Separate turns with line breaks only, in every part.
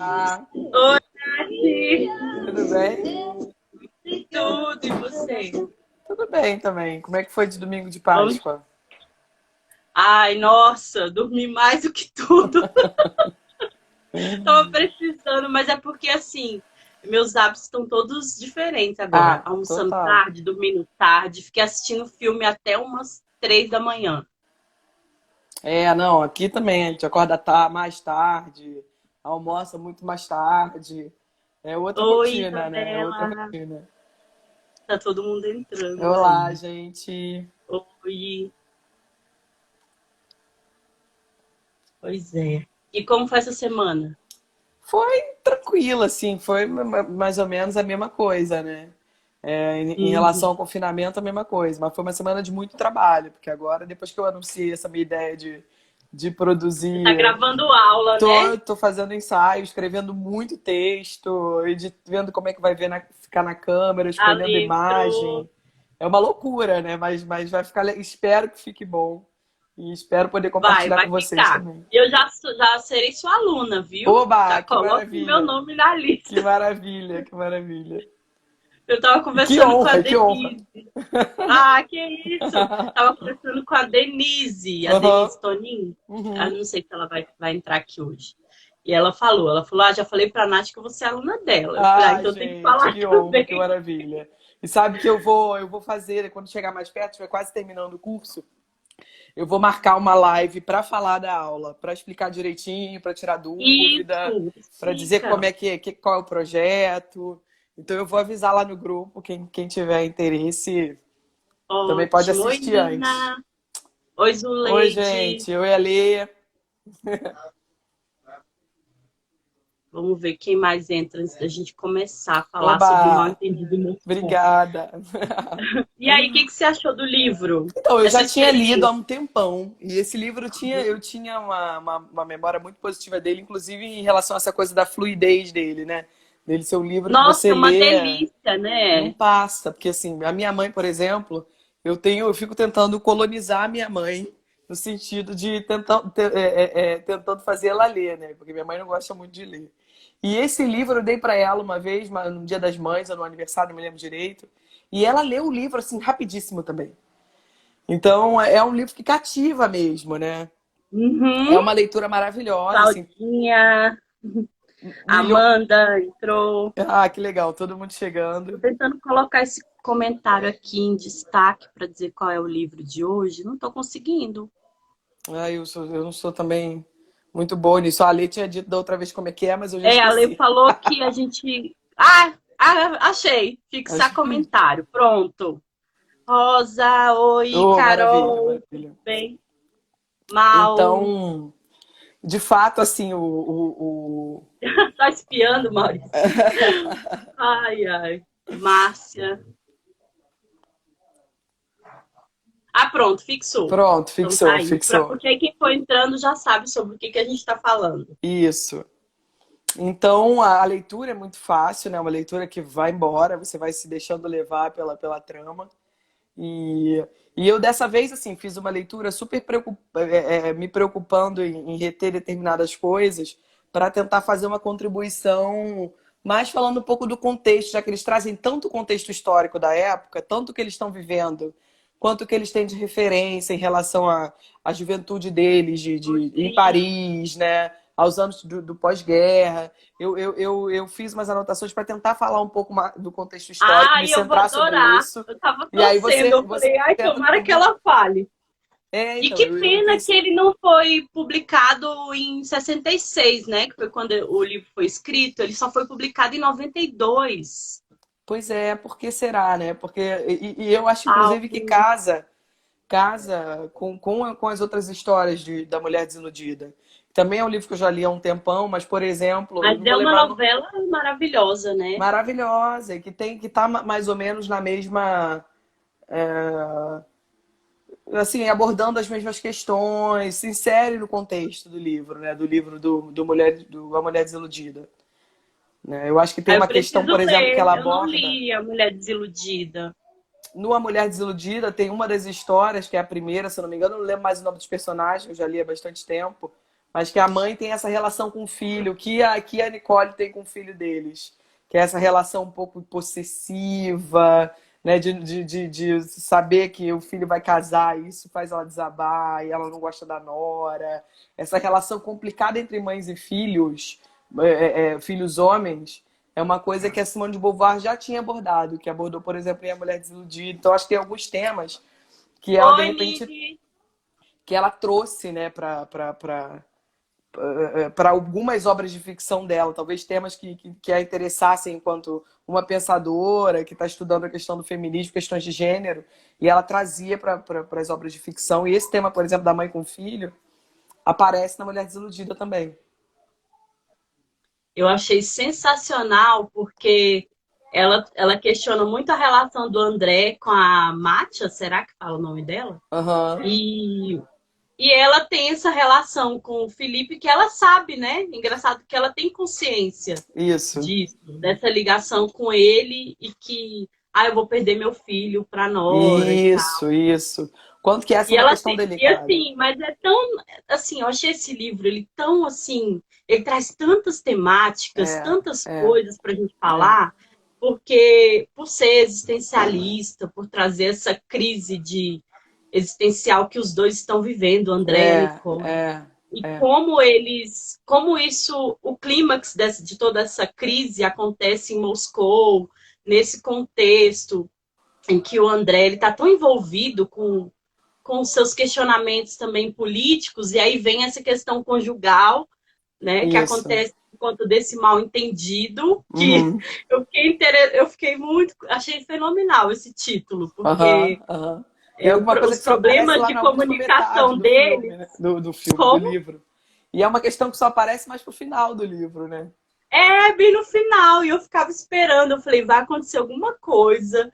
Ah,
Oi, Nath.
tudo bem?
Tudo, e você?
Tudo bem também. Como é que foi de domingo de
Vamos-
Páscoa?
Ai, nossa, dormi mais do que tudo. Tava precisando, mas é porque assim, meus hábitos estão todos diferentes agora.
Ah,
Almoçando
total.
tarde, dormindo tarde, fiquei assistindo filme até umas 3 da manhã.
É, não, aqui também a gente acorda mais tarde, almoça muito mais tarde. É outra
Oi,
rotina, né? É outra
Isabela.
rotina.
Tá todo mundo entrando
Olá,
aí.
gente.
Oi, pois é. E como foi essa semana?
Foi tranquilo, assim, foi mais ou menos a mesma coisa, né? Em relação
Uhum.
ao confinamento, a mesma coisa. Mas foi uma semana de muito trabalho, porque agora, depois que eu anunciei essa minha ideia de
Você tá
produzir.
gravando aula, né?
Tô fazendo ensaio, escrevendo muito texto, vendo como é que vai ver ficar na câmera,
A
escolhendo
livro.
imagem. É uma loucura, né? Mas vai ficar. Espero que fique bom. E espero poder compartilhar
Vai
com vocês
ficar.
também.
Eu já serei sua aluna, viu?
Oba,
Já
que
coloco o meu
maravilha!
nome na
Que
lista.
maravilha, que maravilha.
Eu tava
E que
conversando com a
honra, que honra.
Denise. Ah, que isso! Tava conversando com a
Aham.
Denise Tonin. Eu
Uhum.
não sei se ela vai entrar aqui hoje. E ela falou, já falei pra Nath que você é aluna dela. Eu falei,
Ai,
então tem que
gente,
falar
que honra, que
também.
maravilha. E sabe que eu vou fazer, quando chegar mais perto, estiver quase terminando o curso, eu vou marcar uma live para falar da aula, para explicar direitinho, para tirar dúvida,
Isso,
para dizer como
explica.
é qual é o projeto. Então eu vou avisar lá no grupo, quem tiver interesse também pode
Ótimo. Oi,
assistir antes.
Nina. Oi,
Oi,
Zuleide.
gente, oi, Alê.
Vamos ver quem mais entra antes da gente começar a falar sobre o mal
Oba,
entendido morfótico.
obrigada.
E aí, o que você achou do livro?
Então, eu
Dessa
já tinha lido há
experiência?
um tempão, e esse livro eu tinha uma memória muito positiva dele, inclusive em relação a essa coisa da fluidez dele, né? Dele ser um livro que
Nossa,
você
uma
lê,
delícia,
não
né?
passa, porque assim, a minha mãe, por exemplo, eu fico tentando colonizar a minha mãe, no sentido de tentando fazer ela ler, né? Porque minha mãe não gosta muito de ler. E esse livro eu dei para ela uma vez, no Dia das Mães, ou no aniversário, não me lembro direito, e ela leu o livro assim rapidíssimo também. Então, é um livro que cativa mesmo, né? É
Uhum.
uma leitura maravilhosa, assim,
Claudinha,
milhões.
Amanda entrou.
Ah, que legal, todo mundo
Tô
chegando.
tentando colocar esse comentário aqui em destaque para dizer qual é o livro de hoje. Não tô conseguindo.
Ah, eu não sou também muito boa nisso. A Lê tinha dito da outra vez como é que é, mas eu já
A Lei
esqueci.
falou que a gente. Achei. Fixar
Acho-
comentário. Pronto. Rosa, oi,
Oh, maravilha,
Carol, tudo
maravilha.
bem? Mal.
Então, de fato, assim,
Tá espiando, Maurício? Ai, ai. Márcia. Ah, pronto, fixou.
Pronto,
Então tá
fixou,
aí.
fixou.
Porque quem for entrando já sabe sobre o que a gente está falando.
Isso. Então, a leitura é muito fácil, né? Uma leitura que vai embora, você vai se deixando levar pela trama. E, e eu dessa vez, assim, fiz uma leitura super me preocupando em reter determinadas coisas para tentar fazer uma contribuição, mais falando um pouco do contexto, já que eles trazem tanto o contexto histórico da época, tanto o que eles estão vivendo, quanto o que eles têm de referência em relação à juventude deles em
Sim.
Paris, né? Aos anos do pós-guerra. Eu fiz umas anotações para tentar falar um pouco do contexto histórico, me
Ai, eu vou
centrar sobre
adorar.
isso.
Eu tava
E aí
torcendo. Eu
você
falei, ai,
tenta
tomara que
também.
ela fale. E
Então,
que
eu
pena que
pensei.
ele não foi publicado em 66, né? Que foi quando o livro foi escrito. Ele só foi publicado em 92.
Pois é, por que será, né? Porque, e eu acho, inclusive, que
Algo.
casa com as outras histórias da Mulher Desiludida. Também é um livro que eu já li há um tempão, mas, por exemplo, eu
Mas
não
é
vou
uma
lembrar.
novela maravilhosa, né?
Maravilhosa, e que tá mais ou menos na mesma. Assim, abordando as mesmas questões, se insere no contexto do livro, né? Do livro do A Mulher Desiludida. Né? Eu acho que tem
Aí eu
uma questão,
preciso
por exemplo, que
ler.
ela
Eu não
aborda.
li A Mulher Desiludida.
No A Mulher Desiludida, tem uma das histórias, que é a primeira, se eu não me engano, eu não lembro mais o nome dos personagens, eu já li há bastante tempo, mas que a mãe tem essa relação com o filho, que a Nicole tem com o filho deles, que é essa relação um pouco possessiva, né, de saber que o filho vai casar, e isso faz ela desabar, e ela não gosta da nora. Essa relação complicada entre mães e filhos, filhos homens, é uma coisa que a Simone de Beauvoir já tinha abordado, que abordou, por exemplo, em A Mulher Desiludida. Então, acho que tem alguns temas que ela, de
Oi,
repente,
Nive.
que ela trouxe, né, para algumas obras de ficção dela, talvez temas que a interessassem enquanto uma pensadora que está estudando a questão do feminismo, questões de gênero, e ela trazia para as obras de ficção. E esse tema, por exemplo, da mãe com o filho, aparece na Mulher Desiludida também.
Eu achei sensacional porque ela questiona muito a relação do André com a Mátia, será que fala o nome dela?
Aham,
E, e ela tem essa relação com o Felipe que ela sabe, né? Engraçado que ela tem consciência
isso.
disso, dessa ligação com ele e que, eu vou perder meu filho pra Nora e tal.
Isso. Quanto que essa é
E
uma
ela
questão
e
delicada.
assim, mas é tão assim, eu achei esse livro ele tão assim, ele traz tantas temáticas,
É,
tantas
é,
coisas pra gente
é,
falar, porque por ser existencialista, por trazer essa crise de existencial que os dois estão vivendo, o André e a
é,
Nicole.
é,
E
é.
como isso, o clímax de toda essa crise acontece em Moscou, nesse contexto em que o André ele está tão envolvido com seus questionamentos também políticos, e aí vem essa questão conjugal, né, que
Isso.
acontece por conta desse mal entendido, que
Uhum.
eu fiquei muito, achei fenomenal esse título,
Aham,
porque
aham. E é alguma coisa
os
que só aparece
problemas
lá
de
na última metade
comunicação
do filme,
deles,
né? Do filme, do
como
livro. E é uma questão que só aparece mais pro final do livro, né?
bem no final, e eu ficava esperando, eu falei, vai acontecer alguma coisa,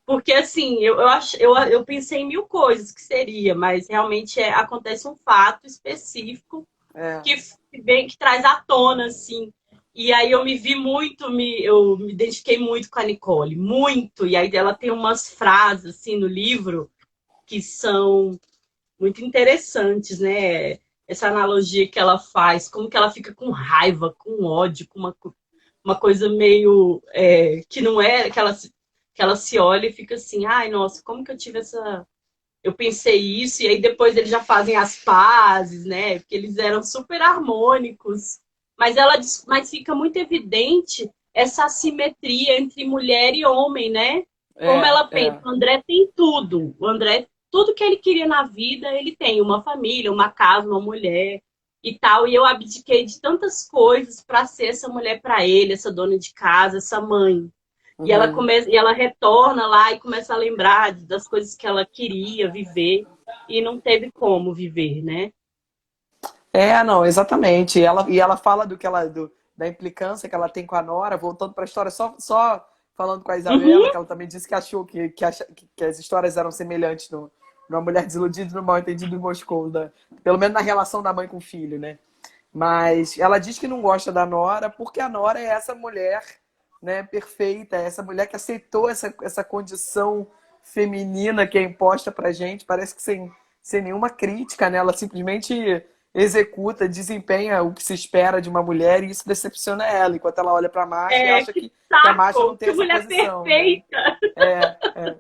porque assim, eu pensei em mil coisas que seria, mas realmente acontece um fato específico
É,
que vem, que traz à tona, assim. E aí eu me vi muito, eu me identifiquei muito com a Nicole, muito. E aí ela tem umas frases, assim, no livro que são muito interessantes, né? Essa analogia que ela faz, como que ela fica com raiva, com ódio, com uma coisa meio que não é, que ela se olha e fica assim, ai, nossa, como que eu tive essa. Eu pensei isso, e aí depois eles já fazem as pazes, né? Porque eles eram super harmônicos. Mas fica muito evidente essa assimetria entre mulher e homem, né? Como ela pensa,
é.
o André tem tudo. O André, tudo que ele queria na vida, ele tem. Uma família, uma casa, uma mulher e tal. E eu abdiquei de tantas coisas para ser essa mulher para ele, essa dona de casa, essa mãe.
Uhum.
E ela retorna lá e começa a lembrar das coisas que ela queria viver e não teve como viver, né?
Não, exatamente. E ela fala da implicância que ela tem com a Nora, voltando para a história, só falando com a Isabela,
Uhum.
que ela também disse que achou que as histórias eram semelhantes numa Mulher Desiludida e no Mal Entendido em Moscou, pelo menos na relação da mãe com o filho, né? Mas ela diz que não gosta da Nora porque a Nora é essa mulher, né, perfeita, é essa mulher que aceitou essa condição feminina que é imposta pra gente, parece que sem nenhuma crítica, né? Ela simplesmente executa, desempenha o que se espera de uma mulher e isso decepciona ela, enquanto ela olha pra Marcia e acha
Que
que a Marcia não
saco!
tem
Que
essa
mulher
posição, né?
perfeita!
É.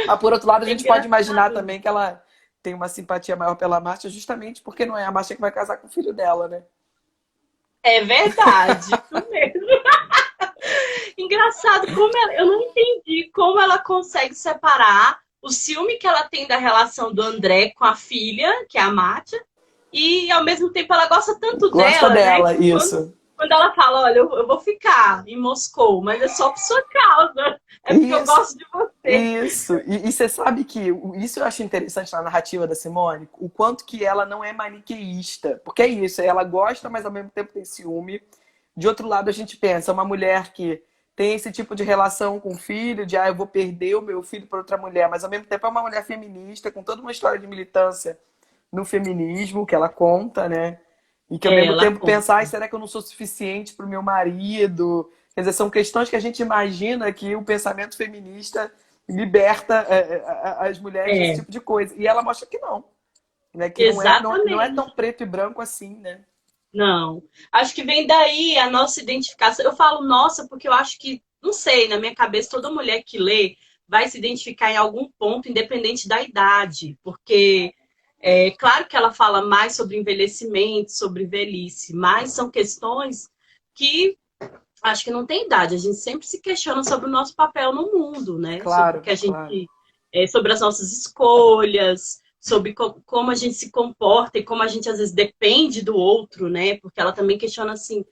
Mas por outro lado, a
É
gente pode imaginar
engraçado.
também que ela tem uma simpatia maior pela Marcia justamente porque não é a Marcia que vai casar com o filho dela, né?
É verdade, isso mesmo. Engraçado como eu não entendi como ela consegue separar o ciúme que ela tem da relação do André com a filha, que é a Mátia, e ao mesmo tempo ela gosta tanto
Gosta
dela, né?
dela,
Que
isso.
quando ela fala, olha, eu vou ficar em Moscou, mas é só por sua causa, é porque eu
Isso,
gosto de você.
isso. E você sabe que isso eu acho interessante na narrativa da Simone, o quanto que ela não é maniqueísta. Porque é isso, ela gosta, mas ao mesmo tempo tem ciúme. De outro lado, a gente pensa, uma mulher que tem esse tipo de relação com o filho, de eu vou perder o meu filho para outra mulher, mas ao mesmo tempo é uma mulher feminista, com toda uma história de militância no feminismo que ela conta, né? E que ao mesmo
Ela
tempo pensar,
conta.
será que eu não sou suficiente para o meu marido? Quer dizer, são questões que a gente imagina que o pensamento feminista liberta as mulheres desse
É,
tipo de coisa. E ela mostra que não. né? Que não é tão
Exatamente.
preto e branco assim, né?
Não. Acho que vem daí a nossa identificação. Eu falo nossa porque eu acho que, não sei, na minha cabeça, toda mulher que lê vai se identificar em algum ponto, independente da idade. Porque é claro que ela fala mais sobre envelhecimento, sobre velhice, mas são questões que acho que não tem idade. A gente sempre se questiona sobre o nosso papel no mundo, né? Sobre o que
Claro,
a
claro.
gente, sobre as nossas escolhas, sobre como a gente se comporta e como a gente às vezes depende do outro, né? Porque ela também questiona assim,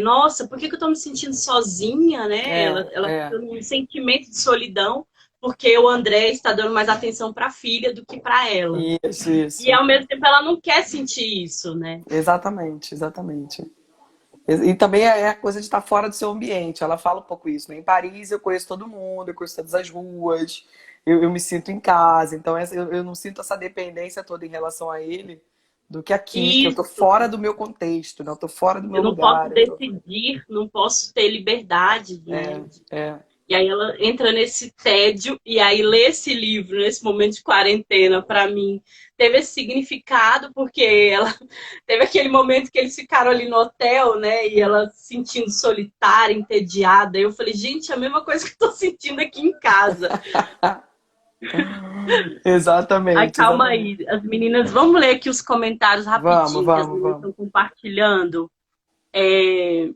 nossa, por que que eu tô me sentindo sozinha, né?
É,
Ela
é.
fica num sentimento de solidão porque o André está dando mais atenção para a filha do que para ela.
Isso,
E
isso.
ao mesmo tempo ela não quer sentir isso, né?
Exatamente, exatamente. E também é a coisa de estar fora do seu ambiente. Ela fala um pouco isso, né? Em Paris eu conheço todo mundo, eu conheço todas as ruas, eu me sinto em casa. Então eu não sinto essa dependência toda em relação a ele do que aqui, que eu tô
Isso.
fora do meu contexto, né? Eu tô fora do meu
Eu não posso
lugar.
decidir, não posso ter liberdade, né?
É, é.
E aí ela entra nesse tédio e aí ler esse livro nesse momento de quarentena para mim teve esse significado porque ela teve aquele momento que eles ficaram ali no hotel, né? E ela se sentindo solitária, entediada. Eu falei, gente, é a mesma coisa que eu tô sentindo aqui em casa. Ai,
Exatamente,
calma
exatamente.
aí, as meninas, vamos ler aqui os comentários
Vamos,
rapidinho que as
vamos,
meninas
vamos.
estão compartilhando. É...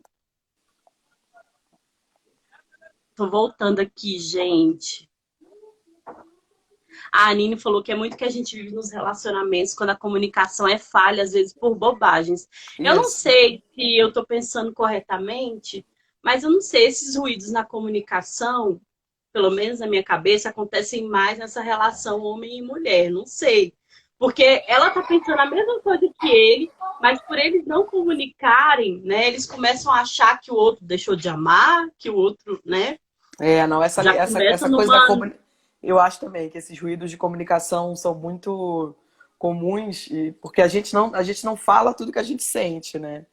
Tô voltando aqui, gente. A Anine falou que é muito que a gente vive nos relacionamentos quando a comunicação é falha, às vezes por bobagens. Eu não
Isso.
sei se eu estou pensando corretamente, mas eu não sei, esses ruídos na comunicação, pelo menos na minha cabeça, acontecem mais nessa relação homem e mulher. Não sei. Porque ela está pensando a mesma coisa que ele, mas por eles não comunicarem, né, eles começam a achar que o outro deixou de amar, que o outro, né,
É, não,
já começa
essa coisa da
numa.
comunicação. Eu acho também que esses ruídos de comunicação são muito comuns, porque a gente não fala tudo que a gente sente, né?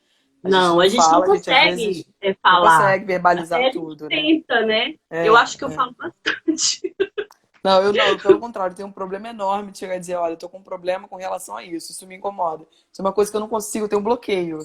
A gente
Não,
não
a gente não
fala, a gente às
consegue
vezes não
falar.
consegue verbalizar
Até a gente
tudo, né?
tenta, né? Eu
É,
acho que eu
é.
falo bastante.
Não, pelo contrário, eu tenho um problema enorme de chegar e dizer, olha, eu tô com um problema com relação a isso, isso me incomoda. Isso é uma coisa que eu não consigo, eu tenho um bloqueio.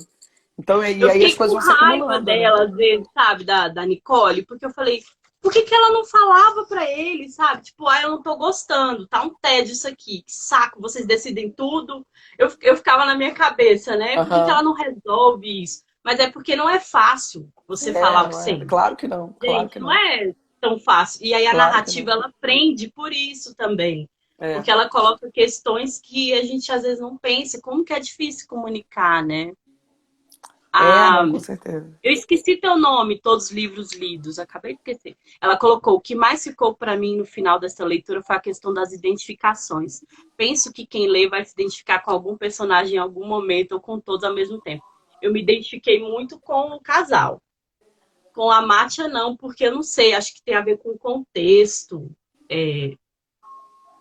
Então, e
Eu
aí as
fiquei
coisas
com
vão se
raiva
acumulando, né?
dela, às vezes, sabe, da Nicole, porque eu falei, por que que ela não falava pra ele, sabe? Tipo, ah, eu não tô gostando, tá um tédio isso aqui, que saco, vocês decidem tudo. Eu ficava na minha cabeça, né? Por que que ela
Aham.
não resolve isso? Mas é porque não é fácil você falar
É,
o que
não é?
sente.
Claro que não, claro
Gente,
que
não
não.
é tão fácil. E aí a
Claro que
narrativa
não.
ela prende por isso também.
É.
Porque ela coloca questões que a gente às vezes não pensa, como que é difícil comunicar, né?
É,
Ah,
não, com certeza.
eu esqueci teu nome, todos os livros lidos, acabei de esquecer. Ela colocou: o que mais ficou para mim no final dessa leitura foi a questão das identificações. Penso que quem lê vai se identificar com algum personagem em algum momento ou com todos ao mesmo tempo. Eu me identifiquei muito com o casal. Com a Mátia, não, porque eu não sei, acho que tem a ver com o contexto. É,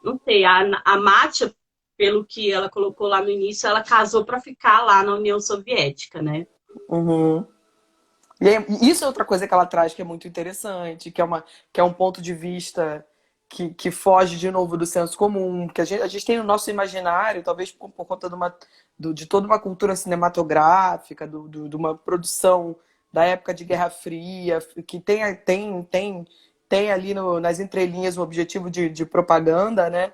não sei, a Mátia, pelo que ela colocou lá no início, ela casou para ficar lá na União Soviética, né?
Uhum. E isso é outra coisa que ela traz que é muito interessante, que é um ponto de vista que foge de novo do senso comum, que a gente tem no nosso imaginário, talvez por conta de toda uma cultura cinematográfica, de uma produção da época de Guerra Fria, que tem ali nas entrelinhas o objetivo de propaganda, né?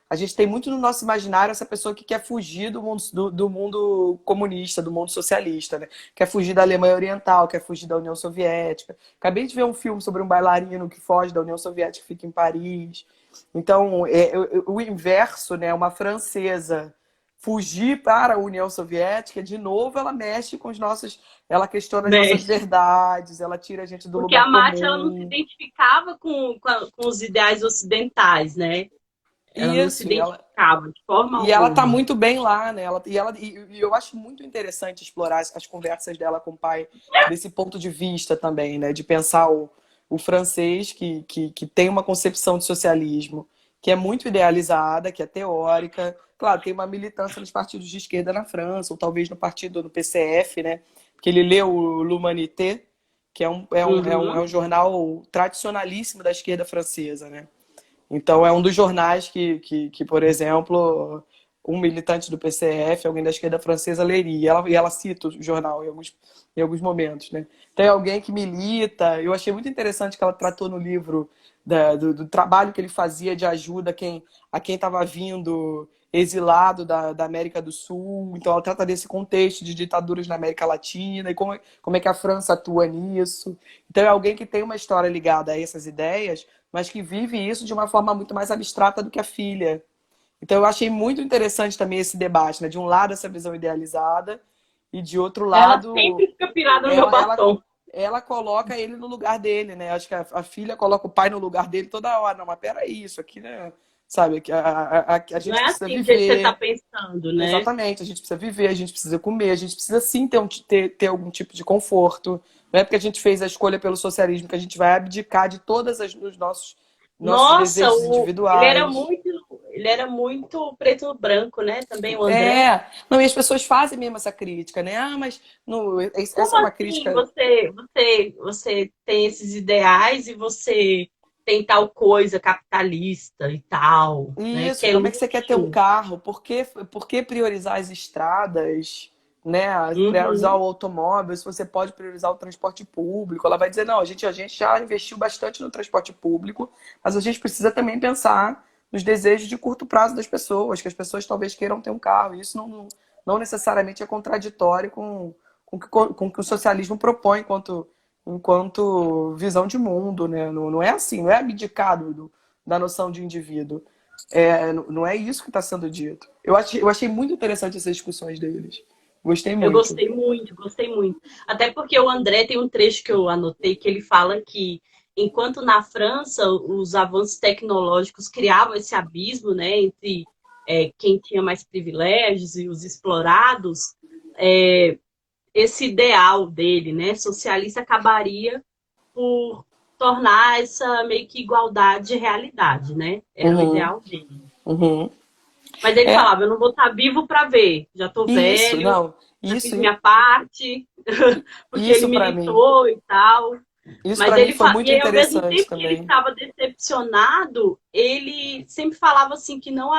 A gente tem muito no nosso imaginário essa pessoa que quer fugir do mundo comunista, do mundo socialista, né? Quer fugir da Alemanha Oriental, quer fugir da União Soviética. Acabei de ver um filme sobre um bailarino que foge da União Soviética e fica em Paris. Então, o inverso, né? Uma francesa fugir para a União Soviética, de novo ela mexe com os nossos. Ela questiona as nossas
Mexe.
verdades, ela tira a gente do
Porque a
lugar
Mátia ela não se
comum.
identificava com os ideais ocidentais, né? Ela não se
Isso,
identificava de forma
e ela tá
alguma.
muito bem lá, né? E eu acho muito interessante explorar as conversas dela com o pai desse ponto de vista também, né? De pensar o francês que tem uma concepção de socialismo que é muito idealizada, que é teórica. Claro, tem uma militância nos partidos de esquerda na França, ou talvez no PCF, né? Porque ele leu o L'Humanité, que é
Uhum.
um jornal tradicionalíssimo da esquerda francesa, né? Então, é um dos jornais por exemplo, um militante do PCF, alguém da esquerda francesa, leria. E ela cita o jornal em alguns momentos, né? Tem alguém que milita. Eu achei muito interessante que ela tratou no livro do trabalho que ele fazia de ajuda a quem estava vindo exilado da América do Sul. Então, ela trata desse contexto de ditaduras na América Latina e como é que a França atua nisso. Então, é alguém que tem uma história ligada a essas ideias, mas que vive isso de uma forma muito mais abstrata do que a filha. Então, eu achei muito interessante também esse debate, né? De um lado, essa visão idealizada, e de outro
Ela
lado,
sempre fica pirada no meu
ela, ela,
batom.
ela coloca ele no lugar dele, né? Acho que a filha coloca o pai no lugar dele toda hora. Não, mas peraí, isso aqui, né? Sabe, a
Não
gente
é
precisa
assim do jeito que você está
viver.
pensando, né?
Exatamente, a gente precisa viver, a gente precisa comer, a gente precisa sim ter algum tipo de conforto. Não é porque a gente fez a escolha pelo socialismo que a gente vai abdicar de todos os nossos
Nossa,
desejos individuais.
ele era muito preto no branco, né? Também o André.
É, não, e as pessoas fazem mesmo essa crítica, né? Ah, mas no, essa
Como
é uma
assim
crítica.
você tem esses ideais e você tem tal coisa capitalista e tal, né? Que
Isso,
é
como é que você quer ter um
luxo.
carro? Por que priorizar as estradas, né? Priorizar
Uhum.
o automóvel, se você pode priorizar o transporte público? Ela vai dizer, não, a gente já investiu bastante no transporte público, mas a gente precisa também pensar nos desejos de curto prazo das pessoas, que as pessoas talvez queiram ter um carro. E isso não necessariamente é contraditório com o que o socialismo propõe enquanto visão de mundo, né? Não é assim, não é abdicado da noção de indivíduo. Não é isso que está sendo dito. Eu achei muito interessante essas discussões deles. Gostei
Eu
muito.
gostei muito, gostei muito. Até porque o André tem um trecho que eu anotei que ele fala que enquanto na França os avanços tecnológicos criavam esse abismo, né, entre quem tinha mais privilégios e os explorados, é, esse ideal dele, né, socialista, acabaria por tornar essa meio que igualdade realidade, né? Era o
Uhum,
ideal dele.
uhum.
Mas ele
É,
falava, eu não vou estar vivo para ver, já estou
isso,
velho,
não.
já fiz minha parte, porque ele
Isso para mim.
militou e tal.
Isso
Mas
para mim
ele
foi muito
e aí, ao mesmo
interessante
tempo que ele
também.
ficava decepcionado, ele sempre falava assim que não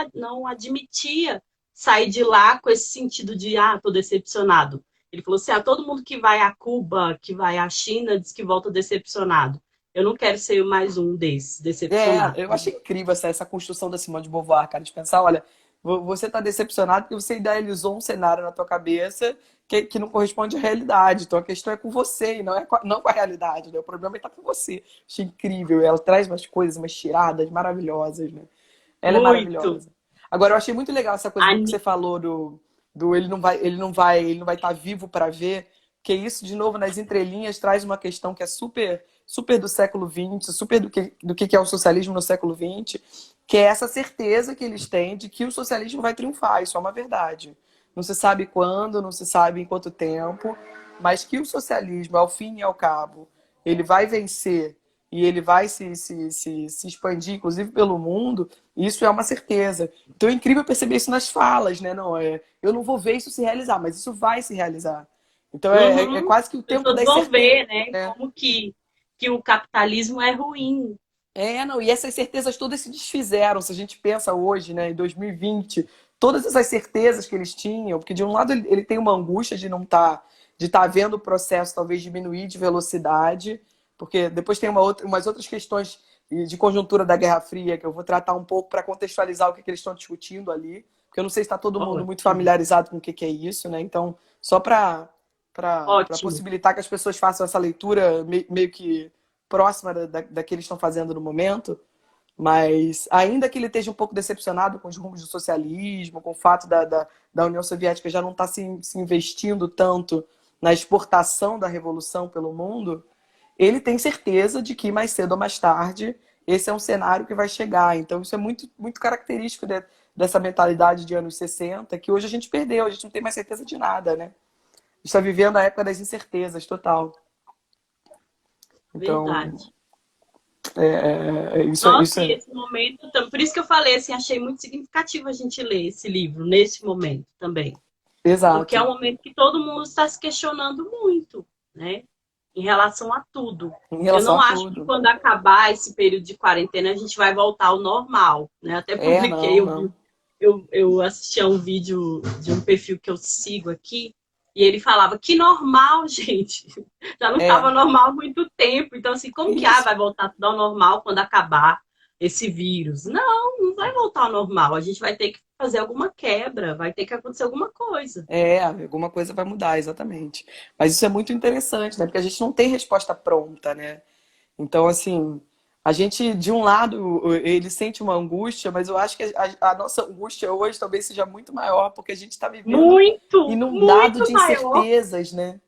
admitia sair de lá com esse sentido de tô decepcionado. Ele falou assim: todo mundo que vai a Cuba, que vai à China, diz que volta decepcionado. Eu não quero ser mais um desses, decepcionado.
Eu achei incrível essa construção da Simone de Beauvoir, cara, de pensar, olha, você está decepcionado porque você idealizou um cenário na tua cabeça que não corresponde à realidade. Então a questão é com você e não com a realidade, né? O problema está com você. Achei incrível. Ela traz umas coisas, umas tiradas maravilhosas, né? Ela é
Muito.
maravilhosa. Agora, eu achei muito legal essa coisa do que você falou do ele não vai estar vivo para ver, que isso, de novo, nas entrelinhas, traz uma questão que é super do século XX, super do que é o socialismo no século XX, que é essa certeza que eles têm de que o socialismo vai triunfar, isso é uma verdade. Não se sabe quando, não se sabe em quanto tempo, mas que o socialismo, ao fim e ao cabo, ele vai vencer e ele vai se expandir, inclusive pelo mundo, isso é uma certeza. Então é incrível perceber isso nas falas, né? Eu não vou ver isso se realizar, mas isso vai se realizar. Então é
Uhum.
quase que o
As
tempo
pessoas
das
vão
certezas.
ver, né, como que o capitalismo é ruim.
Não, e essas certezas todas se desfizeram. Se a gente pensa hoje, né, em 2020, todas essas certezas que eles tinham, porque de um lado ele tem uma angústia de não estar, de estar vendo o processo talvez diminuir de velocidade, porque depois tem umas outras questões de conjuntura da Guerra Fria que eu vou tratar um pouco para contextualizar o que eles estão discutindo ali, porque eu não sei se está todo mundo muito
Ótimo,
familiarizado com o que é isso, né? Então, só para
ótimo.
possibilitar que as pessoas façam essa leitura meio que próxima da que eles estão fazendo no momento, mas ainda que ele esteja um pouco decepcionado com os rumos do socialismo, com o fato da União Soviética já não estar se investindo tanto na exportação da revolução pelo mundo, ele tem certeza de que mais cedo ou mais tarde esse é um cenário que vai chegar. Então isso é muito característico dessa mentalidade de anos 60, que hoje a gente perdeu, a gente não tem mais certeza de nada, né? A gente está vivendo a época das incertezas, total. Então,
Verdade.
isso
Nossa, e
é
esse momento, por isso que eu falei assim, achei muito significativo a gente ler esse livro nesse momento também, porque é um
exato.
momento que todo mundo está se questionando muito, né, em relação a tudo.
Em
Eu
relação
não
a
acho que
tudo.
quando acabar esse período de quarentena a gente vai voltar ao normal, né? Até publiquei,
Não, não.
eu assisti a um vídeo de um perfil que eu sigo aqui, e ele falava que normal, gente. Já não estava
É,
normal há muito tempo. Então, assim, como que
isso.
vai voltar tudo ao normal quando acabar esse vírus? Não, não vai voltar ao normal. A gente vai ter que fazer alguma quebra, vai ter que acontecer alguma coisa.
É, alguma coisa vai mudar, exatamente. Mas isso é muito interessante, né? Porque a gente não tem resposta pronta, né? Então, assim, a gente, de um lado, ele sente uma angústia, mas eu acho que a nossa angústia hoje talvez seja muito maior, porque a gente está vivendo
Muito,
inundado
muito
de
maior.
incertezas, né?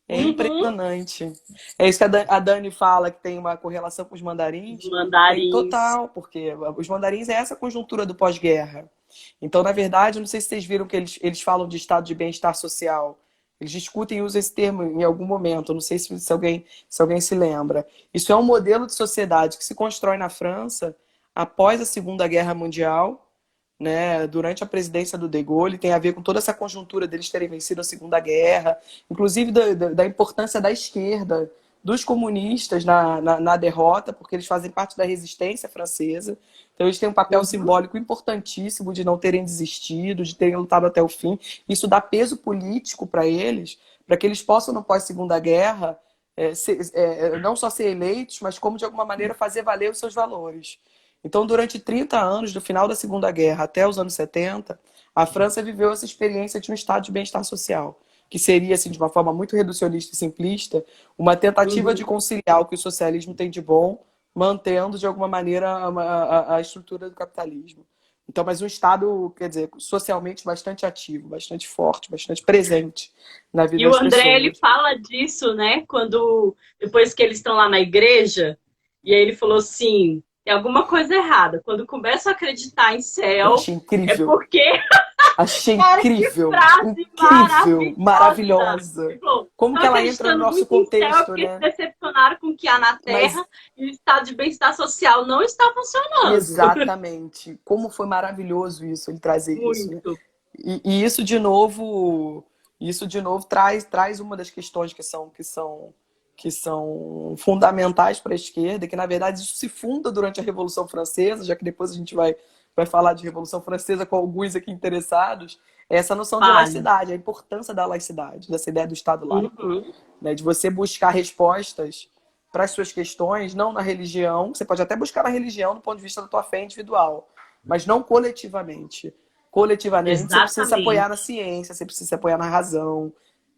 É
Uhum.
impressionante. É isso que a Dani fala, que tem uma correlação com os
Os
mandarins. Tem
mandarins.
total, porque os mandarins é essa conjuntura do pós-guerra. Então, na verdade, eu não sei se vocês viram que eles falam de estado de bem-estar social. Eles discutem e usam esse termo em algum momento. Eu não sei se alguém se lembra. Isso é um modelo de sociedade que se constrói na França após a Segunda Guerra Mundial, né, durante a presidência do De Gaulle, tem a ver com toda essa conjuntura deles terem vencido a Segunda Guerra, inclusive da importância da esquerda, dos comunistas na derrota, porque eles fazem parte da resistência francesa. Então, eles têm um papel
Uhum.
simbólico importantíssimo de não terem desistido, de terem lutado até o fim. Isso dá peso político para que eles possam, no pós-Segunda Guerra, não só ser eleitos, mas como, de alguma maneira, fazer valer os seus valores. Então, durante 30 anos, do final da Segunda Guerra até os anos 70, a França viveu essa experiência de um estado de bem-estar social, que seria, assim, de uma forma muito reducionista e simplista, uma tentativa de
Uhum.
conciliar o que o socialismo tem de bom, mantendo, de alguma maneira, a estrutura do capitalismo. Então, mas um estado, quer dizer, socialmente bastante ativo, bastante forte, bastante presente na vida
E o
das
André, ele
pessoas.
fala disso, né? Quando, depois que eles estão lá na igreja, e aí ele falou assim, tem alguma coisa errada. Quando começam a acreditar em
Eu
céu,
achei
é
incrível.
porque,
Achei
cara, que
incrível,
frase
incrível,
maravilhosa.
maravilhosa.
Ele falou,
Como
estão
que ela entra no
acreditando
nosso
muito em céu é
contexto,
porque se
né?
decepcionaram com o que há na
Mas
Terra e o estado de bem-estar social não está funcionando.
exatamente, como foi maravilhoso isso, ele trazer isso, né?
Muito.
E isso de novo traz uma das questões que são fundamentais para a esquerda, que na verdade isso se funda durante a Revolução Francesa, já que depois a gente vai falar de Revolução Francesa com alguns aqui interessados, é essa noção de
Vale.
laicidade, a importância da laicidade, dessa ideia do Estado laico,
Uhum.
né? De você buscar respostas para as suas questões, não na religião, você pode até buscar na religião do ponto de vista da tua fé individual, mas não coletivamente. Coletivamente, você precisa se apoiar na
Exatamente.
ciência, você precisa se apoiar na razão,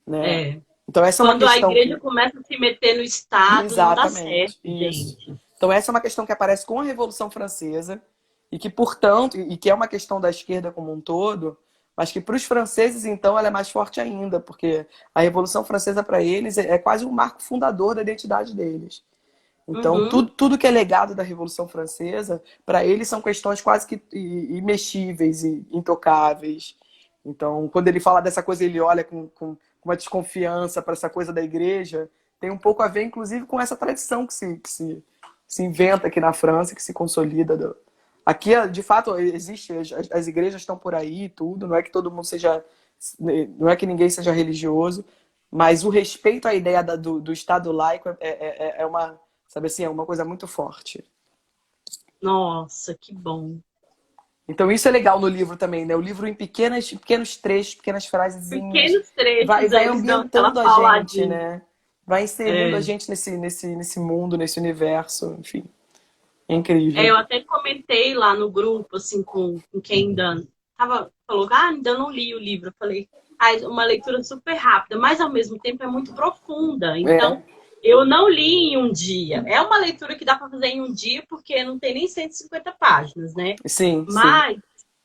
né?
É.
Então, essa é uma
Quando a
questão
igreja
que.
começa a se meter no Estado, não dá certo,
Exatamente, isso.
gente.
Então, essa é uma questão que aparece com a Revolução Francesa e que, portanto, e que é uma questão da esquerda como um todo, mas que para os franceses, então, ela é mais forte ainda, porque a Revolução Francesa, para eles, é quase um marco fundador da identidade deles. Então,
Uhum.
tudo que é legado da Revolução Francesa, para eles são questões quase que imexíveis e intocáveis. Então, quando ele fala dessa coisa, ele olha com uma desconfiança para essa coisa da igreja, tem um pouco a ver, inclusive, com essa tradição que se inventa aqui na França, que se consolida. Aqui, de fato, existe, as igrejas estão por aí e tudo, não é que todo mundo seja, não é que ninguém seja religioso, mas o respeito à ideia do Estado laico é uma, sabe assim, é uma coisa muito forte.
Nossa, que bom.
Então isso é legal no livro também, né? O livro em pequenos trechos, pequenas frasezinhas,
Pequenos
vai,
trechos,
vai
eles dão aquela
ambientando a gente,
pauladinha.
né? Vai inserindo a
É.
gente nesse mundo, nesse universo, enfim. É
É,
incrível.
eu até comentei lá no grupo, assim, com quem ainda falou, ainda não li o livro. Eu falei, uma leitura super rápida, mas ao mesmo tempo é muito profunda.
É,
Então, eu não li em um dia. É uma leitura que dá para fazer em um dia, porque não tem nem 150 páginas, né?
sim, sim.
Mas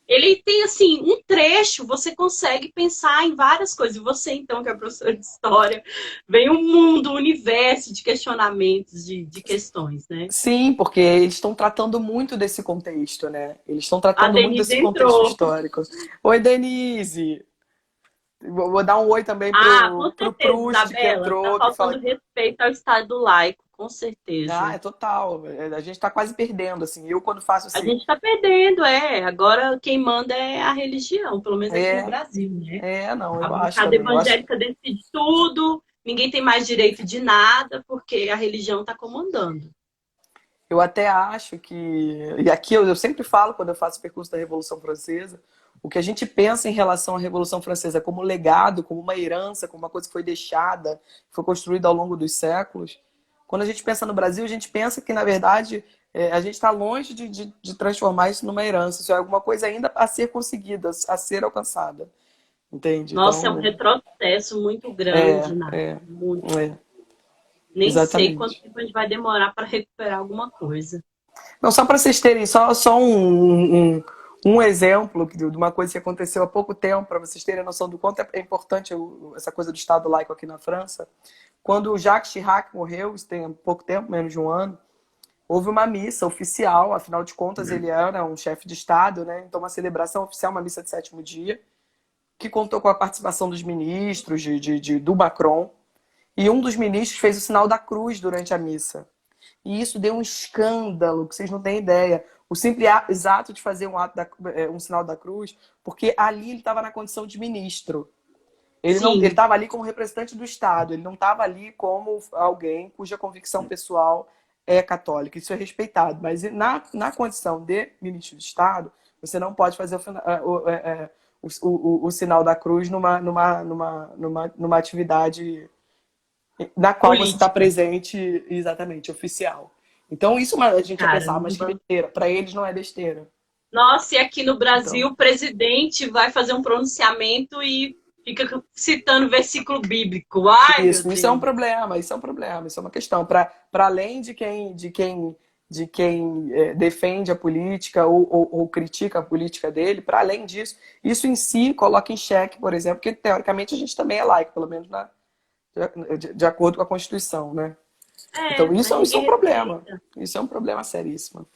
ele tem, assim, um trecho, você consegue pensar em várias coisas. E você, então, que é professora de história, vem um mundo, um universo de questionamentos, de questões, né?
Sim, porque eles estão tratando muito desse contexto, né? Eles estão
A
tratando muito
Denise
desse contexto
entrou.
histórico. Oi, Denise! Vou dar um oi também
Ah,
pro,
com
pro
certeza,
Proust, que
Isabela. Tá
entrou, que
faltando
fala.
respeito ao Estado laico, com
Ah,
certeza.
é total. A gente tá quase perdendo, assim. Eu, quando faço
A
esse.
gente está perdendo, é. Agora quem manda é a religião, pelo menos aqui no
É,
Brasil, né?
não,
A
eu acho
bancada
também. Eu acho.
evangélica decide tudo, ninguém tem mais direito de nada, porque a religião está comandando.
eu até acho que, e aqui eu sempre falo quando eu faço o percurso da Revolução Francesa, o que a gente pensa em relação à Revolução Francesa como legado, como uma herança, como uma coisa que foi deixada, foi construída ao longo dos séculos. Quando a gente pensa no Brasil, a gente pensa que, na verdade, a gente está longe de transformar isso numa herança. Isso é alguma coisa ainda a ser conseguida, a ser alcançada. Entende?
Nossa, é um
Então,
retrocesso muito
é,
grande, Nath.
é,
Muito.
é,
Nem sei quanto
exatamente.
tempo a gente vai demorar para recuperar alguma coisa.
Não, só para vocês terem só um exemplo de uma coisa que aconteceu há pouco tempo, para vocês terem a noção do quanto é importante essa coisa do Estado laico aqui na França. Quando o Jacques Chirac morreu, isso tem pouco tempo, menos de um ano, houve uma missa oficial, afinal de contas ele era um chefe de Estado, né? Então uma celebração oficial, uma missa de sétimo dia, que contou com a participação dos ministros, do Macron, e um dos ministros fez o sinal da cruz durante a missa. E isso deu um escândalo, que vocês não têm ideia. O simples exato de fazer um sinal da cruz, porque ali ele estava na condição de ministro. Ele não, ele
Sim,
estava ali como representante do Estado, ele não estava ali como alguém cuja convicção pessoal é católica. Isso é respeitado. Mas na condição de ministro de Estado, você não pode fazer o sinal da cruz numa atividade na qual você está
política.
presente exatamente, oficial. Então, isso a gente ia pensar, mas que
Caramba.
besteira. Para eles não é besteira.
Nossa, e aqui no Brasil
Então,
o presidente vai fazer um pronunciamento e fica citando versículo bíblico. Ai, meu
isso é um
Deus.
problema, isso é um problema, isso é uma questão. Para além de quem defende a política ou critica a política dele, para além disso, isso em si coloca em xeque, por exemplo, que teoricamente a gente também é laico, pelo menos de acordo com a Constituição, né?
É,
Então, isso,
mas
isso é
ninguém
um problema.
respeita.
Isso é um problema seríssimo.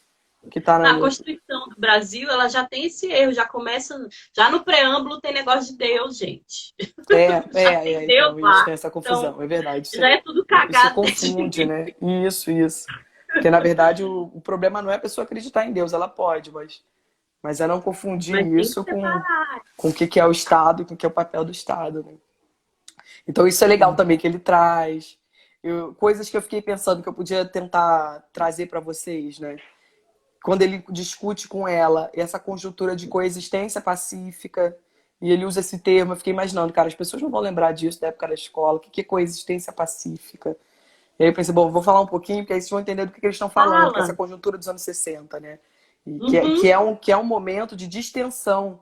Que tá
Na
na,
Constituição do Brasil, ela já tem esse erro, já começa, já no preâmbulo tem negócio de Deus, gente. Já tem Deus
então, isso
lá.
tem essa
Então,
confusão, é verdade.
já é tudo
Isso
cagado desde o
confunde,
início.
né? Isso. Porque, na verdade, o problema não é a pessoa acreditar em Deus, ela pode, mas é não confundir
Mas tem que
isso
separar.
com o que é o Estado, com o que é o papel do Estado, né? Então, isso é legal também que ele traz. Coisas que eu fiquei pensando que eu podia tentar trazer para vocês, né? Quando ele discute com ela essa conjuntura de coexistência pacífica, e ele usa esse termo, eu fiquei imaginando, cara, as pessoas não vão lembrar disso da época da escola, o que é coexistência pacífica? E aí eu pensei, bom, vou falar um pouquinho, porque aí vocês vão entender do que eles estão falando, que é essa
Fala.
conjuntura dos anos 60, né? E que é, que
Uhum.
é um, que é um momento de distensão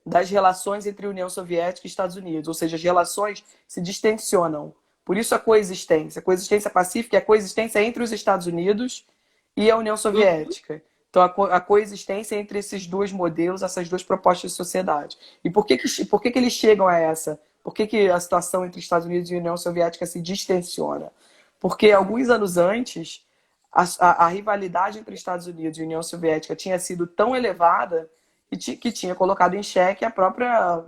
das relações entre União Soviética e Estados Unidos, ou seja, as relações se distensionam. Por isso a coexistência. A coexistência pacífica é a coexistência entre os Estados Unidos e a União
Uhum.
Soviética. Então, a coexistência entre esses dois modelos, essas duas propostas de sociedade. E por que eles chegam a essa? Por que a situação entre Estados Unidos e União Soviética se distensiona? Porque alguns anos antes, a rivalidade entre Estados Unidos e União Soviética tinha sido tão elevada que tinha colocado em xeque a própria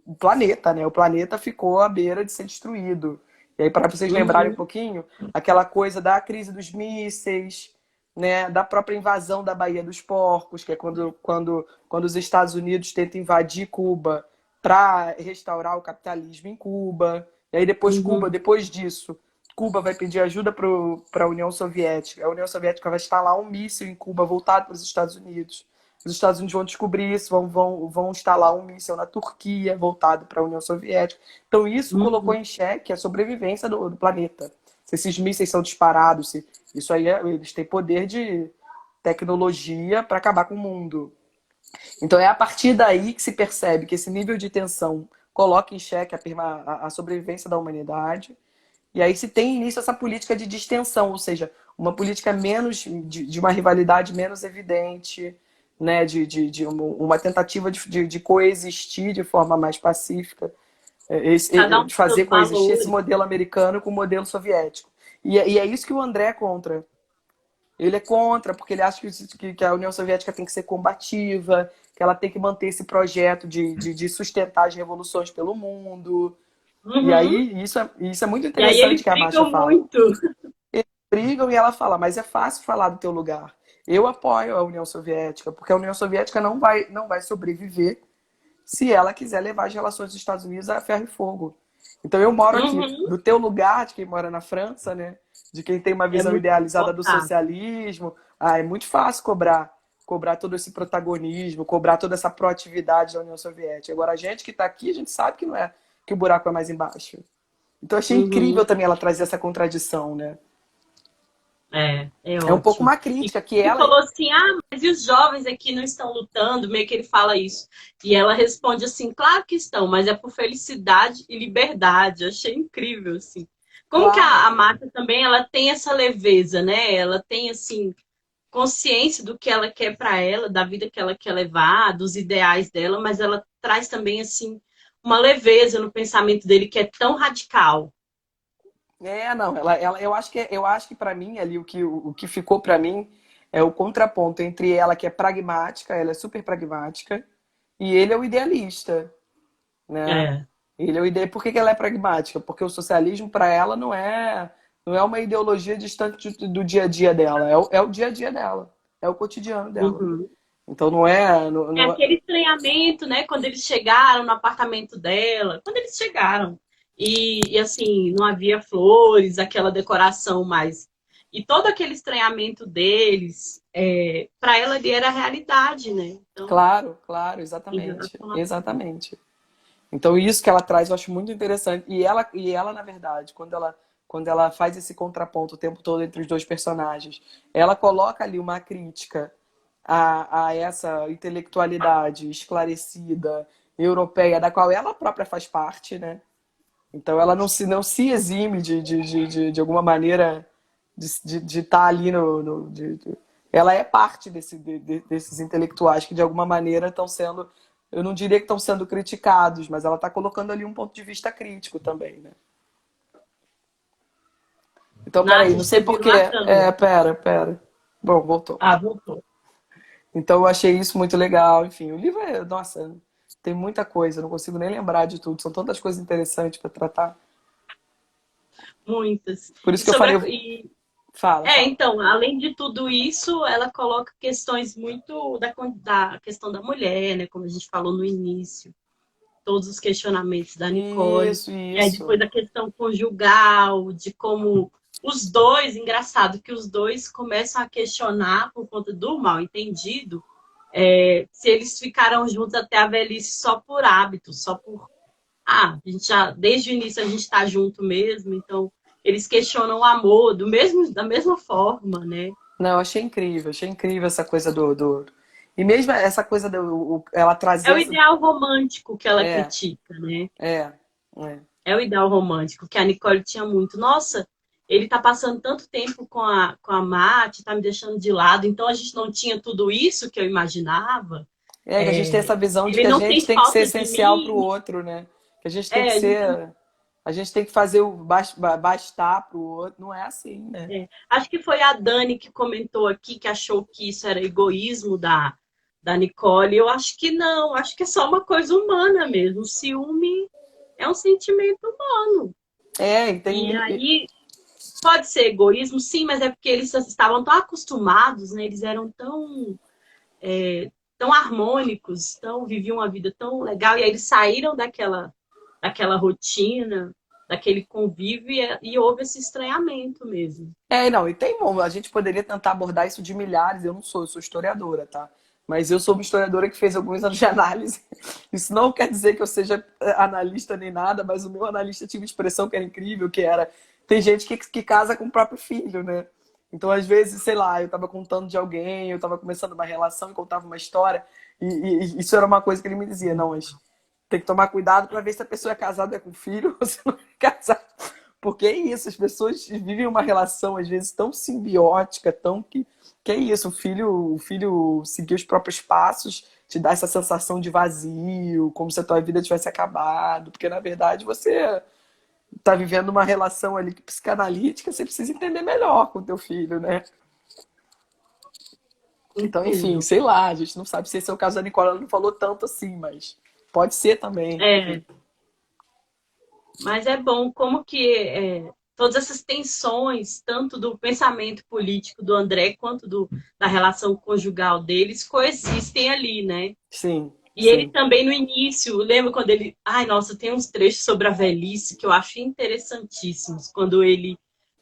o planeta, né? O planeta ficou à beira de ser destruído. E aí, para vocês lembrarem um
Uhum.
pouquinho, aquela coisa da crise dos mísseis, né? Da própria invasão da Baía dos Porcos, que é quando os Estados Unidos tentam invadir Cuba para restaurar o capitalismo em Cuba. E aí
Uhum.
depois disso, Cuba vai pedir ajuda para a União Soviética. A União Soviética vai instalar um míssil em Cuba voltado para os Estados Unidos. Os Estados Unidos vão descobrir isso, vão instalar um míssil na Turquia, voltado para a União Soviética. Então, isso colocou
Uhum.
em xeque a sobrevivência do planeta. Se esses mísseis são disparados, isso aí eles têm poder de tecnologia para acabar com o mundo. Então, é a partir daí que se percebe que esse nível de tensão coloca em xeque a sobrevivência da humanidade. E aí se tem início essa política de distensão, ou seja, uma política menos de uma rivalidade menos evidente, né, de uma tentativa de coexistir de forma mais pacífica,
Cada um
de
com seus
fazer coexistir esse
valores.
modelo americano com o modelo soviético. E é isso que o André é contra. Ele é contra, porque ele acha que a União Soviética tem que ser combativa, que ela tem que manter esse projeto de sustentar as revoluções pelo mundo. E
Uhum.
aí, isso é muito
E aí
interessante
eles
que a Masha
brigam
fala.
muito.
Brigam e ela fala, mas é fácil falar do teu lugar. Eu apoio a União Soviética, porque a União Soviética não vai sobreviver se ela quiser levar as relações dos Estados Unidos a ferro e fogo. Então eu moro aqui,
Uhum.
do teu lugar, de quem mora na França, né? de quem tem uma
É
visão
muito
idealizada do
confortável.
socialismo. Ah, é muito fácil cobrar todo esse protagonismo, cobrar toda essa proatividade da União Soviética. Agora, a gente que está aqui, a gente sabe que não é, que o buraco é mais embaixo. Então, achei
Uhum.
incrível também ela trazer essa contradição, né?
É
É um pouco
ótimo.
uma
E
crítica que
ele
ela.
falou assim, mas e os jovens aqui não estão lutando? Meio que ele fala isso. E ela responde assim, claro que estão, mas é por felicidade e liberdade. Eu achei incrível, assim. Como que
Claro,
a Marta também, ela tem essa leveza, né? Ela tem, assim, consciência do que ela quer para ela, da vida que ela quer levar, dos ideais dela, mas ela traz também, assim, uma leveza no pensamento dele que é tão radical.
não, eu acho que para mim ali o que ficou para mim é o contraponto entre ela que é pragmática, ela é super pragmática, e ele é o idealista, né?
É.
Ele é o ide... Por que que ela é pragmática? Porque o socialismo para ela não é uma ideologia distante do dia a dia dela, é o dia a dia dela, é o cotidiano dela.
Uhum.
Então não é,
É aquele estranhamento, né? Quando eles chegaram no apartamento dela, quando eles chegaram. E assim, não havia flores, aquela decoração mais. E todo aquele estranhamento deles, para ela ali era a realidade, né? Então,
claro, claro,
em
exatamente,
relação a tudo.
exatamente. Então, isso que ela traz eu acho muito interessante. Na verdade, quando ela faz esse contraponto o tempo todo entre os dois personagens, ela coloca ali uma crítica a essa intelectualidade esclarecida, europeia, da qual ela própria faz parte, né? Então, ela não se exime de alguma maneira de estar ali ela é parte desses intelectuais que, de alguma maneira, estão sendo eu não diria que estão sendo criticados, mas ela está colocando ali um ponto de vista crítico também, né? Então,
Nath,
peraí, não
você
sei por
virou
quê.
a câmera.
Pera. Bom, voltou.
Ah, voltou.
Então, eu achei isso muito legal. Enfim, o livro é, nossa, tem muita coisa, eu não consigo nem lembrar de tudo. São tantas coisas interessantes para tratar.
Muitas.
Por
E
isso que eu
sobre
falei,
a, e
fala.
então, além de tudo isso, ela coloca questões muito da questão da mulher, né? Como a gente falou no início, todos os questionamentos da Nicole. E aí depois
Isso.
a questão conjugal, de como os dois, engraçado, que os dois começam a questionar por conta do mal entendido, se eles ficaram juntos até a velhice só por hábito, só por a gente já, desde o início a gente está junto mesmo, então eles questionam o amor da mesma forma, né?
Não, eu achei incrível essa coisa E mesmo essa coisa ela
É
trazer
o ideal romântico que ela
É,
critica, né?
é, é.
É o ideal romântico que a Nicole tinha muito. Nossa, ele tá passando tanto tempo com a Mate, tá me deixando de lado, então a gente não tinha tudo isso que eu imaginava.
É que a gente tem essa visão de que
Ele
a
não
gente
sente
tem que ser
falta de
essencial para o
mim.
outro, né? Que a gente tem que
A gente
ser. A gente tem que fazer o bastar para o outro. Não é assim, né?
Acho que foi a Dani que comentou aqui que achou que isso era egoísmo da Nicole. Eu acho que não, acho que é só uma coisa humana mesmo. O ciúme é um sentimento humano.
E tem.
E aí pode ser egoísmo, sim, mas é porque eles estavam tão acostumados, né? Eles eram tão harmônicos, viviam uma vida tão legal, e aí eles saíram daquela rotina, daquele convívio, e houve esse estranhamento mesmo.
Não, e tem. A gente poderia tentar abordar isso de milhares. Eu sou historiadora, tá? Mas eu sou uma historiadora que fez alguns anos de análise. Isso não quer dizer que eu seja analista nem nada, mas o meu analista tinha uma expressão que era incrível, que era tem gente que casa com o próprio filho, né? Então, às vezes, sei lá, eu estava contando de alguém, eu estava começando uma relação e contava uma história, e isso era uma coisa que ele me dizia, não, mas tem que tomar cuidado para ver se a pessoa é casada com filho ou se não é casada. Porque é isso, as pessoas vivem uma relação, às vezes, tão simbiótica, que é isso, o filho seguir os próprios passos te dá essa sensação de vazio, como se a tua vida tivesse acabado, porque na verdade você tá vivendo uma relação ali psicanalítica, você precisa entender melhor com o teu filho, né? Então, enfim,
Entendo.
sei lá, a gente não sabe se esse é o caso da Nicola, ela não falou tanto assim, mas pode ser também.
É, mas é bom como que todas essas tensões, tanto do pensamento político do André quanto da relação conjugal deles, coexistem ali, né?
Sim,
E ele
sim.
também no início, lembra quando ele. Ai, nossa, tem uns trechos sobre a velhice que eu acho interessantíssimos. Quando ele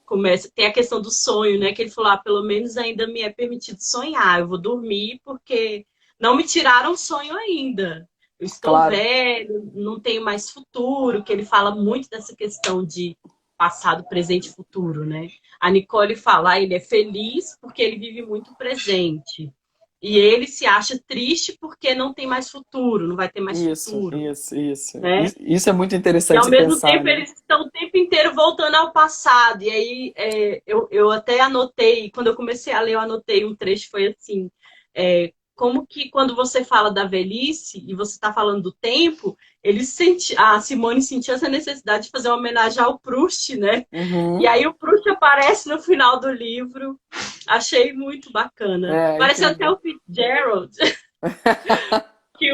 começa, tem a questão do sonho, né? Que ele falou, pelo menos ainda me é permitido sonhar. Eu vou dormir porque não me tiraram o sonho ainda. Eu estou
Claro.
velho, não tenho mais futuro, que ele fala muito dessa questão de passado, presente e futuro, né? A Nicole fala, ele é feliz porque ele vive muito presente. E ele se acha triste porque não tem mais futuro, não vai ter mais
Isso,
futuro,
isso, isso.
né?
Isso é muito
E
interessante
ao
você
mesmo
pensar,
tempo
né?
eles estão o tempo inteiro voltando ao passado. E aí eu até anotei, quando eu comecei a ler, eu anotei um trecho, foi assim, como que quando você fala da velhice e você está falando do tempo, a Simone sentiu essa necessidade de fazer uma homenagem ao Proust, né? E
Uhum.
aí o Proust aparece no final do livro. Achei muito bacana.
É,
Pareceu até
incrível.
o Fitzgerald, que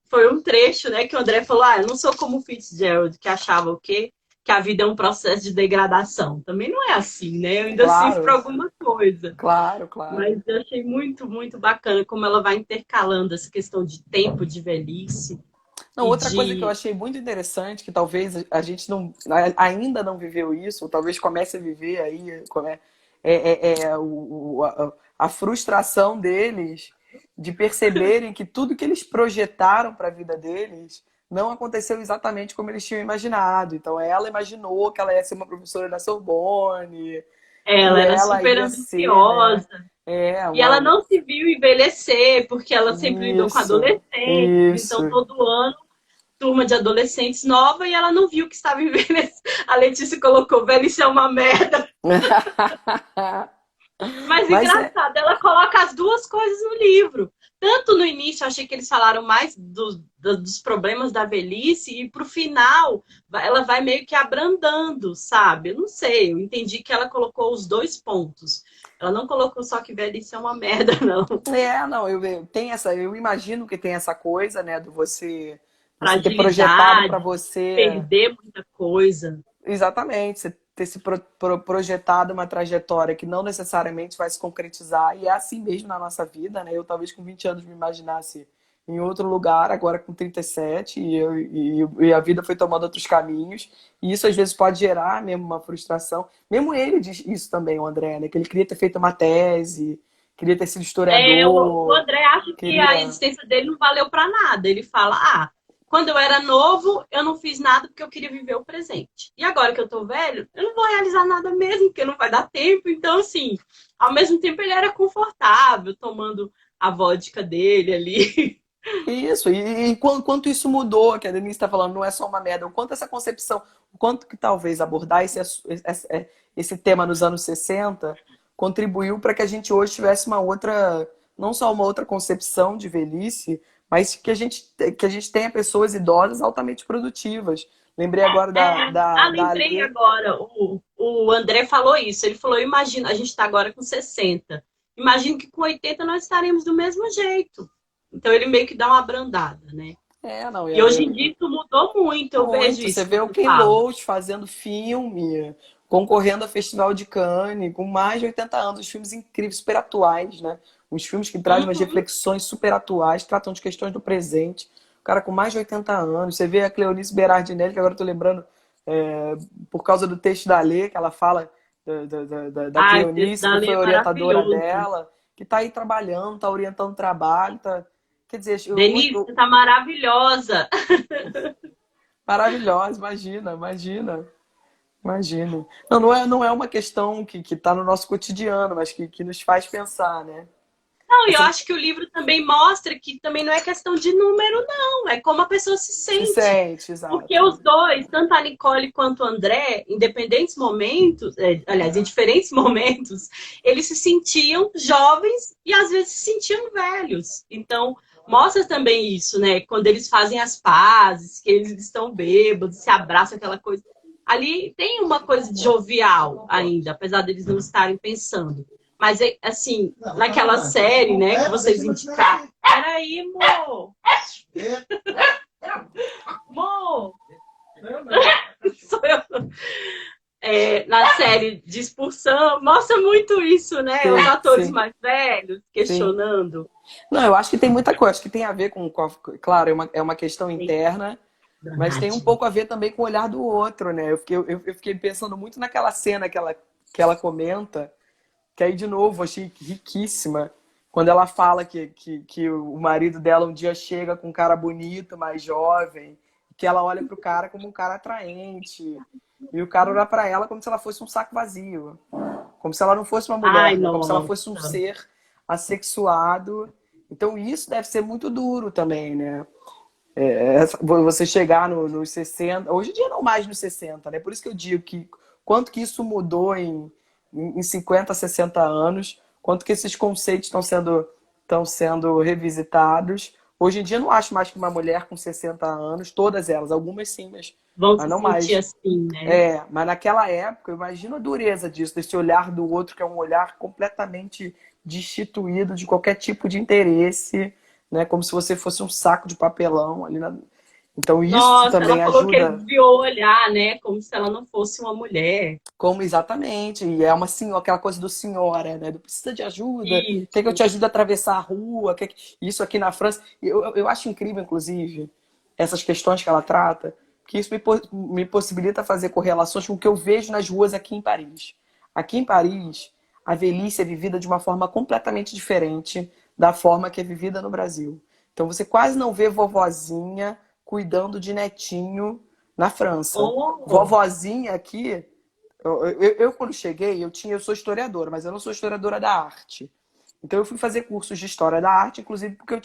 foi um trecho, né, que o André falou, eu não sou como o Fitzgerald, que achava o quê? Que a vida é um processo de degradação. Também não é assim, né? Eu ainda sirvo para
Claro,
alguma coisa.
claro, claro.
Mas eu achei muito, muito bacana como ela vai intercalando essa questão de tempo, de velhice
Não,
e
outra coisa que eu
de...
achei muito interessante, que talvez a gente não, ainda não viveu isso, ou talvez comece a viver aí, a frustração deles de perceberem que tudo que eles projetaram para a vida deles não aconteceu exatamente como eles tinham imaginado. Então, ela imaginou que ela ia ser uma professora da Sorbonne, que
Ela era
ela
super
ia ser, né?
ambiciosa.
É,
E ela não se viu envelhecer, porque ela sempre lidou com
Isso,
adolescentes. Então,
isso.
todo ano turma de adolescentes nova e ela não viu que estava envelhecendo. A Letícia colocou, velhice é uma merda. Mas
Mas é,
engraçado, ela coloca as duas coisas no livro. Tanto no início, eu achei que eles falaram mais dos problemas da velhice, e pro final, ela vai meio que abrandando, sabe? Eu não sei, eu entendi que ela colocou os dois pontos. Ela não colocou só que velhice é uma merda, não.
não, eu imagino que tem essa coisa, né, do você ter projetado para
Fragilidade,
você,
perder muita coisa.
exatamente, você ter se projetado uma trajetória que não necessariamente vai se concretizar, e é assim mesmo na nossa vida, né? Eu talvez com 20 anos me imaginasse em outro lugar, agora com 37, e a vida foi tomando outros caminhos, e isso às vezes pode gerar mesmo uma frustração. Mesmo ele diz isso também, o André, né? Que ele queria ter feito uma tese, queria ter sido
O
historiador,
André acha que a
queria.
existência dele não valeu para nada. Ele fala: quando eu era novo, eu não fiz nada porque eu queria viver o presente. E agora que eu tô velho, eu não vou realizar nada mesmo, porque não vai dar tempo. Então, assim, ao mesmo tempo ele era confortável, tomando a vodka dele ali.
Isso, e quanto isso mudou, que a Denise está falando, não é só uma merda, o quanto essa concepção, o quanto que talvez abordar esse tema nos anos 60 contribuiu para que a gente hoje tivesse uma outra, não só uma outra concepção de velhice, mas que a gente tenha pessoas idosas altamente produtivas. Lembrei agora da
Lembrei
Alê.
agora, o André falou isso. Ele falou: imagina, a gente está agora com 60. Imagino que com 80 nós estaremos do mesmo jeito. Então ele meio que dá uma abrandada, né?
Não,
E hoje em dia isso mudou muito, eu vejo
muito. Você
isso
vê
que
o
você
Ken
fala.
Loach fazendo filme, concorrendo ao Festival de Cannes, com mais de 80 anos, filmes incríveis, super atuais, né? Uns filmes que trazem umas
Uhum.
reflexões super atuais, tratam de questões do presente. O cara com mais de 80 anos. Você vê a Cleonice Berardinelli, que agora eu tô lembrando, por causa do texto da Lê, que ela fala da
O texto
Cleonice,
da
que
lei
foi
é
a orientadora
maravilhoso.
dela, que está aí trabalhando, está orientando o trabalho, tá... Quer dizer,
Denise, você tá maravilhosa.
maravilhosa, imagina, imagina. Imagino. Não é uma questão que está no nosso cotidiano, mas que nos faz pensar, né?
Não, e eu
Essa
acho que o livro também mostra que também não é questão de número, não. É como a pessoa se
se
sente.
sente,
Porque
exato.
os dois, tanto a Nicole quanto o André, em independentes momentos, aliás, em diferentes momentos, eles se sentiam jovens e às vezes se sentiam velhos. Então, mostra também isso, né? Quando eles fazem as pazes, que eles estão bêbados, se abraçam, aquela coisa. Ali tem uma coisa de jovial ainda, apesar deles não estarem pensando. Mas, assim, naquela série, né, que vocês indicaram. Peraí, amor! Amor! Sou eu. Na série de expulsão, mostra muito isso, né? Os
Sim,
atores
sim,
mais velhos
sim.
questionando.
Não, eu acho que tem muita coisa, acho que tem a ver claro, é uma questão
Sim.
interna, Mas tem um
Verdade.
pouco a ver também com o olhar do outro, né? Eu fiquei pensando muito naquela cena que ela comenta, que aí, de novo, achei riquíssima, quando ela fala que o marido dela um dia chega com um cara bonito, mais jovem, que ela olha pro cara como um cara atraente, e o cara olha pra ela como se ela fosse um saco vazio, como se ela não fosse uma
Ai,
mulher, né? Como se ela
nossa.
fosse um ser assexuado. Então isso deve ser muito duro também, né? Você chegar nos 60, hoje em dia não mais nos 60, né? Por isso que eu digo que quanto que isso mudou em 50, 60 anos, quanto que esses conceitos estão sendo revisitados. Hoje em dia eu não acho mais que uma mulher com 60 anos, todas elas, algumas sim,
Vão
mas
se
não
sentir
mais.
assim, né?
Mas naquela época, eu imagino a dureza disso, desse olhar do outro, que é um olhar completamente destituído de qualquer tipo de interesse, né? Como se você fosse um saco de papelão ali na... Então isso
Nossa, ela
também
falou que ele
ajuda,
desviou o olhar, né? Como se ela não fosse uma mulher.
como exatamente, e é uma senhora, aquela coisa do senhora, né? Do precisa de ajuda, quer que eu
Isso.
te ajude a atravessar a rua, isso aqui na França. Eu acho incrível, inclusive, essas questões que ela trata, que isso me possibilita fazer correlações com o que eu vejo nas ruas aqui em Paris. Aqui em Paris, a velhice é vivida de uma forma completamente diferente da forma que é vivida no Brasil. Então você quase não vê vovozinha cuidando de netinho na França.
Oh,
Vovozinha aqui, quando cheguei, eu sou historiadora, mas eu não sou historiadora da arte. Então eu fui fazer cursos de história da arte, inclusive porque eu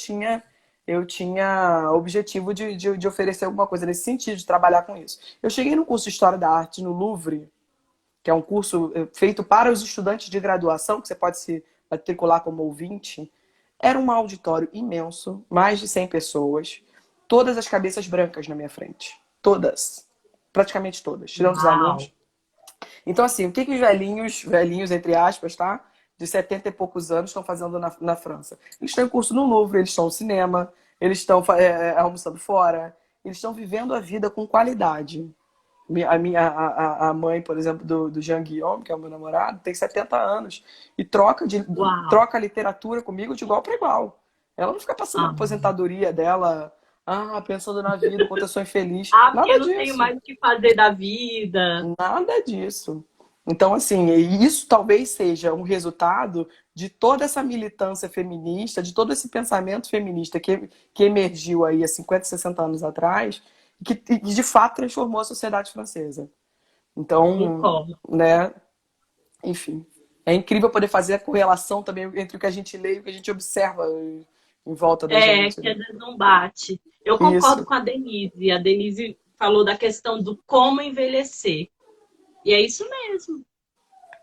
tinha objetivo de oferecer alguma coisa nesse sentido, de trabalhar com isso. Eu cheguei no curso de história da arte no Louvre, que é um curso feito para os estudantes de graduação, que você pode se matricular como ouvinte. Era um auditório imenso, mais de 100 pessoas, todas as cabeças brancas na minha frente. Todas. Praticamente todas, tirando os
uau.
alunos. Então, assim, o que os velhinhos, entre aspas, tá? De 70 e poucos anos estão fazendo na França? Eles estão em curso no Louvre, eles estão no cinema, eles estão almoçando fora, eles estão vivendo a vida com qualidade. A mãe, por exemplo, do Jean Guillaume, que é o meu namorado, tem 70 anos e
Uau.
troca literatura comigo de igual para igual. Ela não fica passando a
Ah.
aposentadoria dela, pensando na vida, quanto eu sou infeliz.
Ah, porque
Nada
eu não tenho
disso.
mais o que fazer da vida.
Nada disso. Então, assim, isso talvez seja um resultado de toda essa militância feminista, de todo esse pensamento feminista que emergiu aí há 50, 60 anos atrás, que de fato transformou a sociedade francesa. Então,
Concordo.
né, enfim. É incrível poder fazer a correlação também entre o que a gente lê e o que a gente observa em volta da
É,
gente,
que
né?
às vezes não bate. Eu concordo
Isso,
com a Denise. A Denise falou da questão do como envelhecer. E é isso mesmo.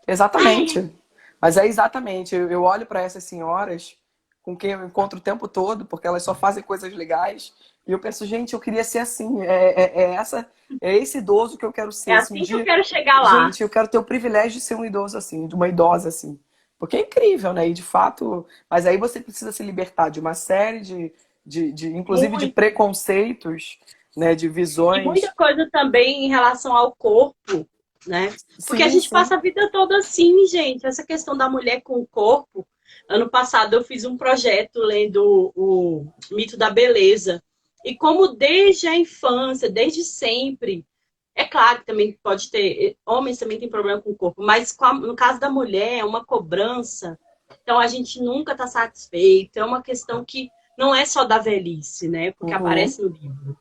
exatamente. Mas é exatamente. Eu olho para essas senhoras com quem eu encontro o tempo todo, porque elas só fazem coisas legais, e eu penso, gente, eu queria ser assim. É esse idoso que eu quero
É
ser. Assim, um
assim que eu
dia,
quero chegar lá.
gente, eu quero ter o privilégio de ser um idoso assim, de uma idosa assim. Porque é incrível, né? E de fato. Mas aí você precisa se libertar de uma série inclusive de
Muito.
preconceitos, né? De
E muita
visões.
coisa também em relação ao corpo, né? Porque a
Sim,
gente
sim.
passa a vida toda assim, gente. Essa questão da mulher com o corpo. Ano passado eu fiz um projeto lendo o Mito da Beleza. E como desde a infância, desde sempre, é claro que também pode ter, homens também têm problema com o corpo, mas no caso da mulher é uma cobrança. Então a gente nunca está satisfeito. É uma questão que não é só da velhice, né? Porque
Uhum.
aparece no livro.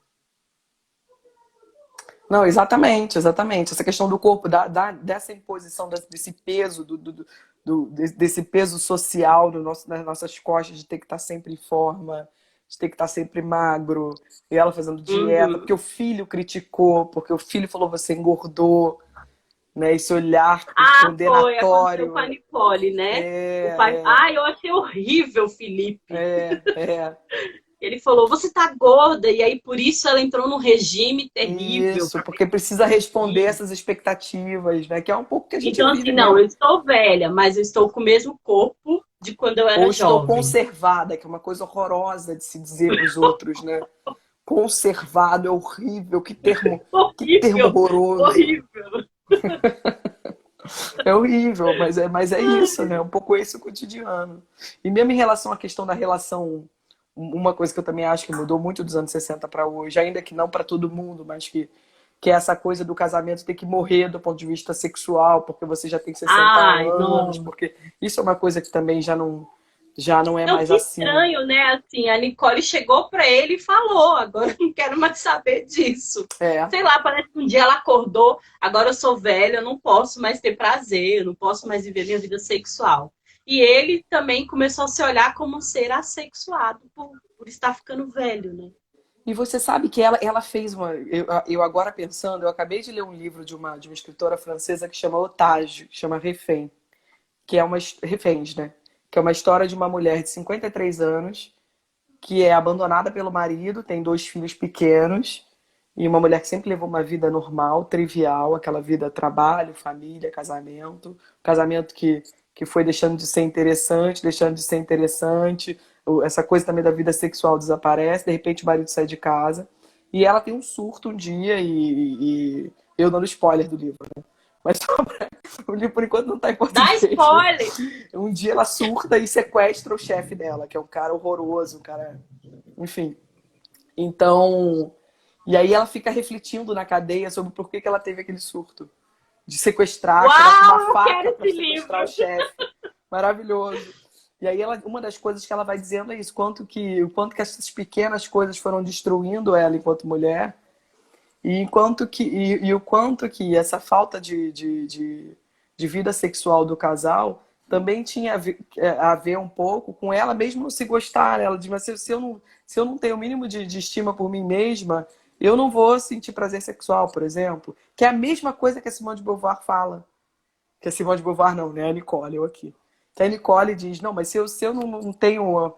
Não, exatamente, exatamente. Essa questão do corpo, dessa imposição, desse peso, desse peso social nas nossas costas, de ter que estar sempre em forma, de ter que estar sempre magro, e ela fazendo dieta, porque
Uhum.
o filho criticou, porque o filho falou você engordou, né? Esse olhar
Ah, foi. Aconteceu com a
condenatório.
Nicole, né? O pai.
É,
Ah, eu achei horrível, Felipe.
é.
Ele falou: você tá gorda, e aí por isso ela entrou num regime terrível
Isso,
para
porque
perder
precisa
os
responder
quilos.
essas expectativas, né? Que é um pouco que a gente
Então,
vive
assim, não, eu
mesmo.
estou velha, mas eu estou com o mesmo corpo de quando eu era
Ou estou
jovem.
conservada, que é uma coisa horrorosa de se dizer para os outros, né? Conservado é horrível, que termo
Horrível,
horroroso.
horrível.
É horrível, mas é isso, né? Um pouco esse o cotidiano. E mesmo em relação à questão da relação uma coisa que eu também acho que mudou muito dos anos 60 para hoje, ainda que não para todo mundo, mas que é essa coisa do casamento ter que morrer do ponto de vista sexual, porque você já tem 60
Ai,
anos,
não.
porque isso é uma coisa que também já não é
Não,
mais
que
assim.
estranho, né? Assim, a Nicole chegou para ele e falou: agora eu não quero mais saber disso.
É.
Sei lá, parece que um dia ela acordou, agora eu sou velha, eu não posso mais ter prazer, eu não posso mais viver minha vida sexual. E ele também começou a se olhar como um ser assexuado por estar ficando velho, né?
E você sabe que ela fez uma. Eu agora pensando, eu acabei de ler um livro de uma escritora francesa que chama Otage, que chama Refém, que é uma. Reféns, né? Que é uma história de uma mulher de 53 anos que é abandonada pelo marido, tem dois filhos pequenos, e uma mulher que sempre levou uma vida normal, trivial, aquela vida trabalho, família, casamento, casamento que foi deixando de ser interessante, deixando de ser interessante, essa coisa também da vida sexual desaparece, de repente o marido sai de casa, e ela tem um surto um dia, e eu dando spoiler do livro, né? Mas o livro, por enquanto, não está em
Dá
português, né?
spoiler!
Um dia ela surta e sequestra o chefe dela, que é um cara horroroso, um cara. Enfim. Então. E aí ela fica refletindo na cadeia sobre por que ela teve aquele surto. De sequestrar, que ela com uma
Uau, eu quero
faca para
esse
sequestrar o
livro!
chefe. Maravilhoso. E aí uma das coisas que ela vai dizendo é isso, o quanto que essas pequenas coisas foram destruindo ela enquanto mulher, e o quanto que essa falta de vida sexual do casal também tinha a ver um pouco com ela mesmo não se gostar. Ela diz, mas se eu não tenho o mínimo de estima por mim mesma, eu não vou sentir prazer sexual, por exemplo. Que é a mesma coisa que a Simone de Beauvoir fala. Que a Simone de Beauvoir não, né? A Nicole, eu aqui. Que a Nicole diz, não, mas se eu não tenho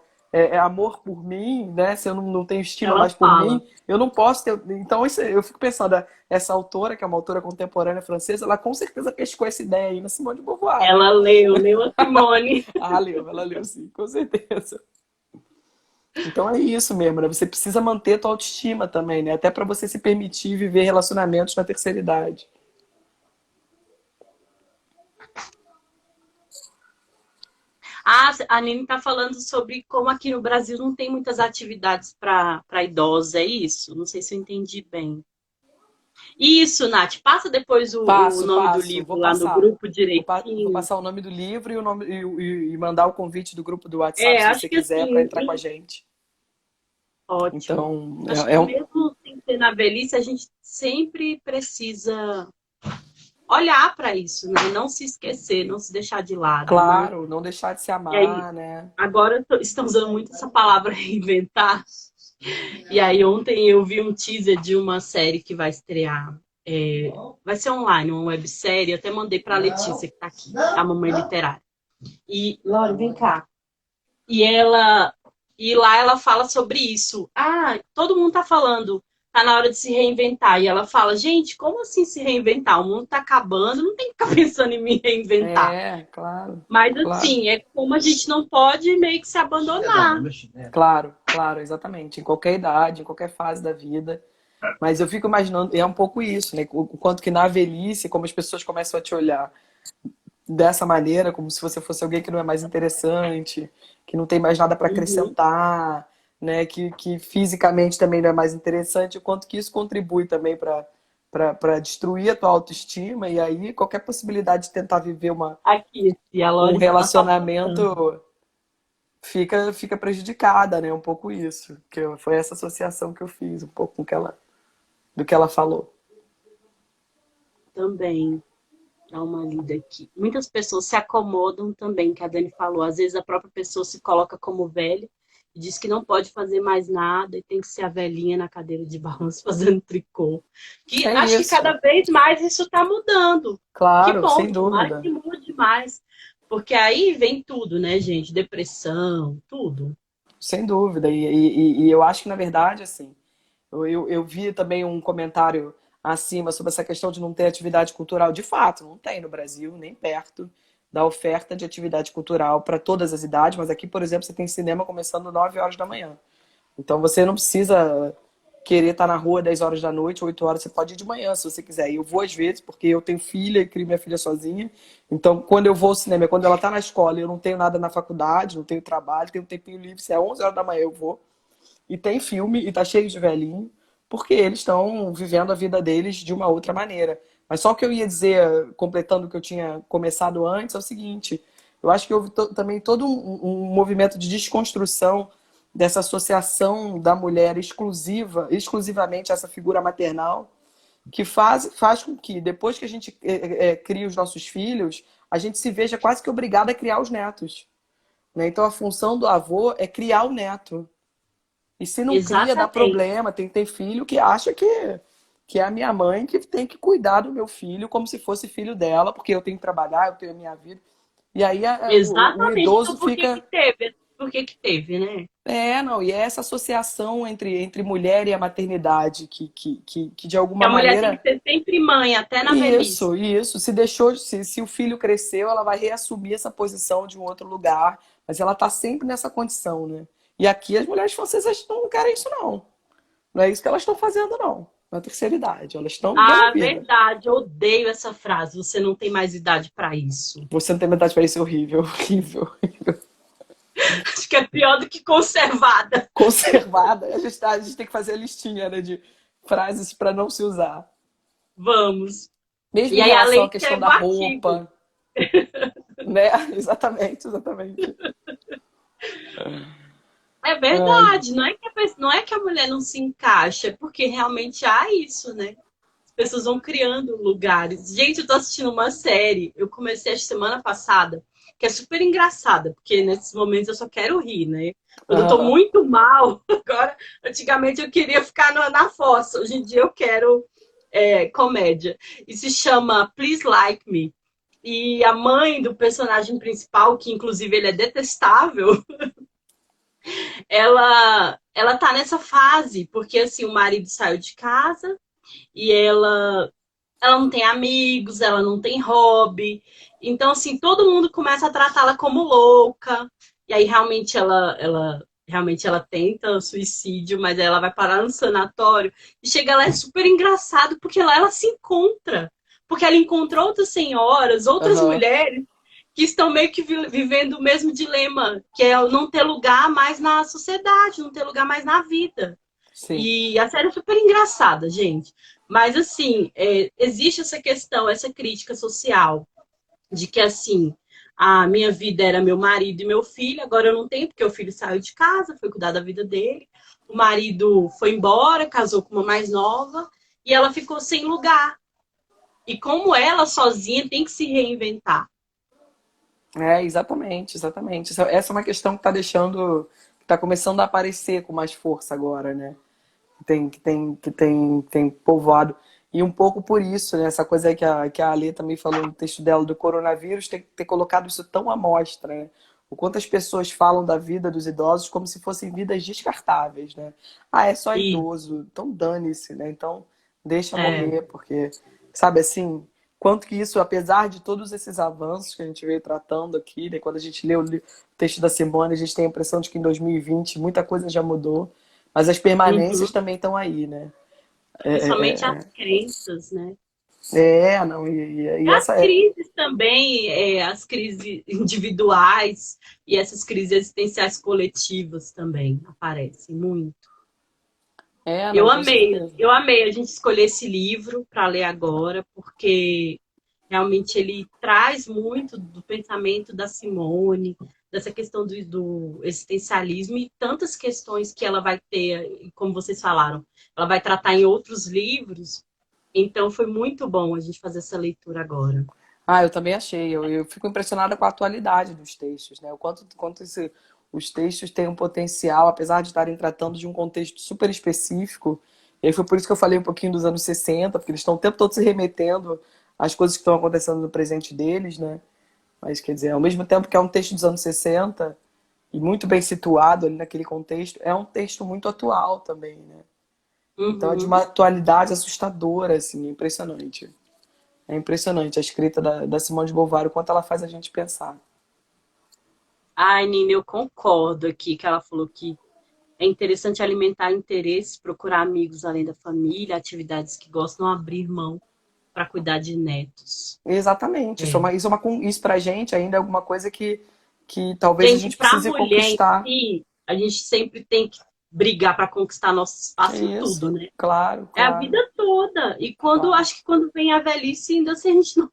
amor por mim, né? Se eu não tenho estima
Ela
mais por
fala.
mim, eu não posso ter. Então, eu fico pensando, essa autora, que é uma autora contemporânea francesa, ela com certeza pescou essa ideia aí na Simone de Beauvoir, né?
Ela leu a Simone.
Ela leu sim, com certeza. Então é isso mesmo, né? Você precisa manter a tua autoestima também, né? Até para você se permitir viver relacionamentos na terceira idade.
Ah, a Nini está falando sobre como aqui no Brasil não tem muitas atividades para idosos, é isso? Não sei se eu entendi bem. Isso, Nath, passa depois o nome do
Passo,
livro lá no grupo
Vou
direitinho.
passar o nome do livro e, e mandar o convite do grupo do WhatsApp,
É,
se
acho
você
que
quiser, para
assim,
entrar com a gente.
ótimo.
Então,
Acho que mesmo sem ser na velhice, a gente sempre precisa olhar para isso, né? Não se esquecer, não se deixar de lado, né?
claro, não deixar de se
E aí,
amar, né?
agora estão usando muito essa palavra reinventar. E aí ontem eu vi um teaser de uma série que vai estrear. Vai ser online, uma websérie. Até mandei para a Letícia, que está aqui, a mamãe literária. E, Laura, vem cá. E ela e lá ela fala sobre isso. Ah, todo mundo tá falando, tá na hora de se reinventar. E ela fala, gente, como assim se reinventar? O mundo tá acabando, não tem que ficar pensando em me reinventar.
É, claro,
Mas
claro.
assim, é como a gente não pode meio que se abandonar.
Claro, claro, exatamente. Em qualquer idade, em qualquer fase da vida. Mas eu fico imaginando, é um pouco isso, né? O quanto que na velhice, como as pessoas começam a te olhar dessa maneira, como se você fosse alguém que não é mais interessante, que não tem mais nada para
Uhum.
acrescentar, né? Que fisicamente também não é mais interessante, o quanto que isso contribui também para destruir a tua autoestima, e aí qualquer possibilidade de tentar viver
Aqui, e a
um
Lore tá só falando.
relacionamento fica prejudicada, né? Um pouco isso. Foi essa associação que eu fiz, um pouco do que ela falou.
Também. Dá uma lida aqui. Muitas pessoas se acomodam também, que a Dani falou. Às vezes a própria pessoa se coloca como velha e diz que não pode fazer mais nada e tem que ser a velhinha na cadeira de balanço fazendo tricô. Que
É
acho que
isso,
cada vez mais isso está mudando. Que
claro,
bom,
sem
tomara que
dúvida.
mude mais. Porque aí vem tudo, né, gente? Depressão, tudo.
Sem dúvida. E eu acho que, na verdade, assim, eu vi também um comentário acima sobre essa questão de não ter atividade cultural. De fato, não tem no Brasil, nem perto da oferta de atividade cultural para todas as idades, mas aqui, por exemplo, você tem cinema começando 9 horas da manhã. Então você não precisa. querer estar na rua 10 horas da noite, 8 horas, você pode ir de manhã, se você quiser. E eu vou às vezes, porque eu tenho filha e crio minha filha sozinha. Então, quando eu vou ao cinema, é quando ela tá na escola e eu não tenho nada na faculdade, não tenho trabalho, tenho um tempinho livre, se é 11 horas da manhã eu vou. E tem filme, e tá cheio de velhinho, porque eles estão vivendo a vida deles de uma outra maneira. Mas só o que eu ia dizer, completando o que eu tinha começado antes, é o seguinte: eu acho que houve também todo um movimento de desconstrução dessa associação da mulher exclusivamente a essa figura maternal, que faz com que, depois que a gente cria os nossos filhos, a gente se veja quase que obrigada a criar os netos. Né? Então, a função do avô é criar o neto. E se não cria, dá
Exatamente.
problema. Tem filho que acha que é a minha mãe que tem que cuidar do meu filho como se fosse filho dela, porque eu tenho que trabalhar, eu tenho a minha vida. E aí o
Exatamente.
idoso
Então, por que
fica.
que teve? Por que que teve, né?
Não, e é essa associação entre mulher e a maternidade que de
Que
alguma
a mulher tem que
maneira.
ser sempre mãe, até na velhice.
Isso. Se o filho cresceu, ela vai reassumir essa posição de um outro lugar, mas ela está sempre nessa condição, né? E aqui as mulheres francesas não querem isso, não. Não é isso que elas estão fazendo, não. Na terceira idade. Elas estão vivendo a
Ah,
vida.
verdade, eu odeio essa frase. Você não tem mais idade para isso.
Você não tem idade para isso, é horrível, horrível.
Acho que é pior do que conservada.
Conservada. A gente tem que fazer a listinha, né, de frases para não se usar.
Vamos.
Mesmo
E
em
aí a
relação à
lei
questão
segue
da
o artigo.
roupa, né? Exatamente.
É
Ai,
verdade, não é que a mulher não se encaixa, é porque realmente há isso, né? As pessoas vão criando lugares. Gente, eu tô assistindo uma série, eu comecei a semana passada, que é super engraçada, porque nesses momentos eu só quero rir, né? Quando eu tô
aham.
muito mal, agora, antigamente eu queria ficar na fossa, hoje em dia eu quero comédia. E se chama Please Like Me. E a mãe do personagem principal, que inclusive ele é detestável, ela tá nessa fase, porque assim, o marido saiu de casa e ela não tem amigos, ela não tem hobby. Então, assim, todo mundo começa a tratá-la como louca. E aí realmente ela tenta suicídio, mas aí ela vai parar no sanatório e chega lá é super engraçado, porque lá ela se encontra. Porque ela encontrou outras senhoras, outras
Aham.
mulheres que estão meio que vivendo o mesmo dilema, que é não ter lugar mais na sociedade, não ter lugar mais na vida.
Sim.
E a série é super engraçada, gente. Mas, assim, existe essa questão, essa crítica social, de que, assim, a minha vida era meu marido e meu filho, agora eu não tenho, porque o filho saiu de casa, foi cuidar da vida dele. O marido foi embora, casou com uma mais nova, e ela ficou sem lugar. E como ela sozinha tem que se reinventar.
Exatamente. Essa é uma questão que está deixando, que está começando a aparecer com mais força agora, né? Tem povoado. E um pouco por isso, né? Essa coisa aí que a Ale também falou no texto dela do coronavírus, ter colocado isso tão à mostra, né? O quanto as pessoas falam da vida dos idosos como se fossem vidas descartáveis, né? Ah, é só
E,
idoso, então dane-se, né? Então deixa
é,
morrer, porque, sabe assim, quanto que isso, apesar de todos esses avanços que a gente veio tratando aqui, né? Quando a gente lê o texto da Simone, a gente tem a impressão de que em 2020 muita coisa já mudou. Mas as permanências
uhum.
também estão aí, né?
Principalmente
É,
as crenças, né?
não, e
As
essa é.
crises também, as crises individuais e essas crises existenciais coletivas também aparecem muito.
Não, com certeza.
Eu amei a gente escolher esse livro para ler agora, porque realmente ele traz muito do pensamento da Simone, dessa questão do existencialismo e tantas questões que ela vai ter, como vocês falaram, ela vai tratar em outros livros. Então foi muito bom a gente fazer essa leitura agora.
Eu também achei. Eu fico impressionada com a atualidade dos textos, né? O quanto os textos têm um potencial, apesar de estarem tratando de um contexto super específico. E aí foi por isso que eu falei um pouquinho dos anos 60, porque eles estão o tempo todo se remetendo às coisas que estão acontecendo no presente deles, né? Mas, quer dizer, ao mesmo tempo que é um texto dos anos 60 e muito bem situado ali naquele contexto, é um texto muito atual também, né? Então é de uma
Uhum.
atualidade assustadora, assim, impressionante. É impressionante a escrita da Simone de Beauvoir, o quanto ela faz a gente pensar.
Ai, Nina, eu concordo aqui que ela falou que É interessante alimentar interesses, procurar amigos além da família, atividades que gostam, abrir mão para cuidar de netos.
Exatamente.
É.
Isso pra gente ainda é alguma coisa que talvez a
Gente,
gente
para a
precise
mulher em
conquistar.
si, a gente sempre tem que brigar para conquistar nosso
É
espaço em tudo,
isso.
né?
Claro,
É a
claro,
vida toda. E
claro.
acho que quando vem a velhice, ainda se a gente não.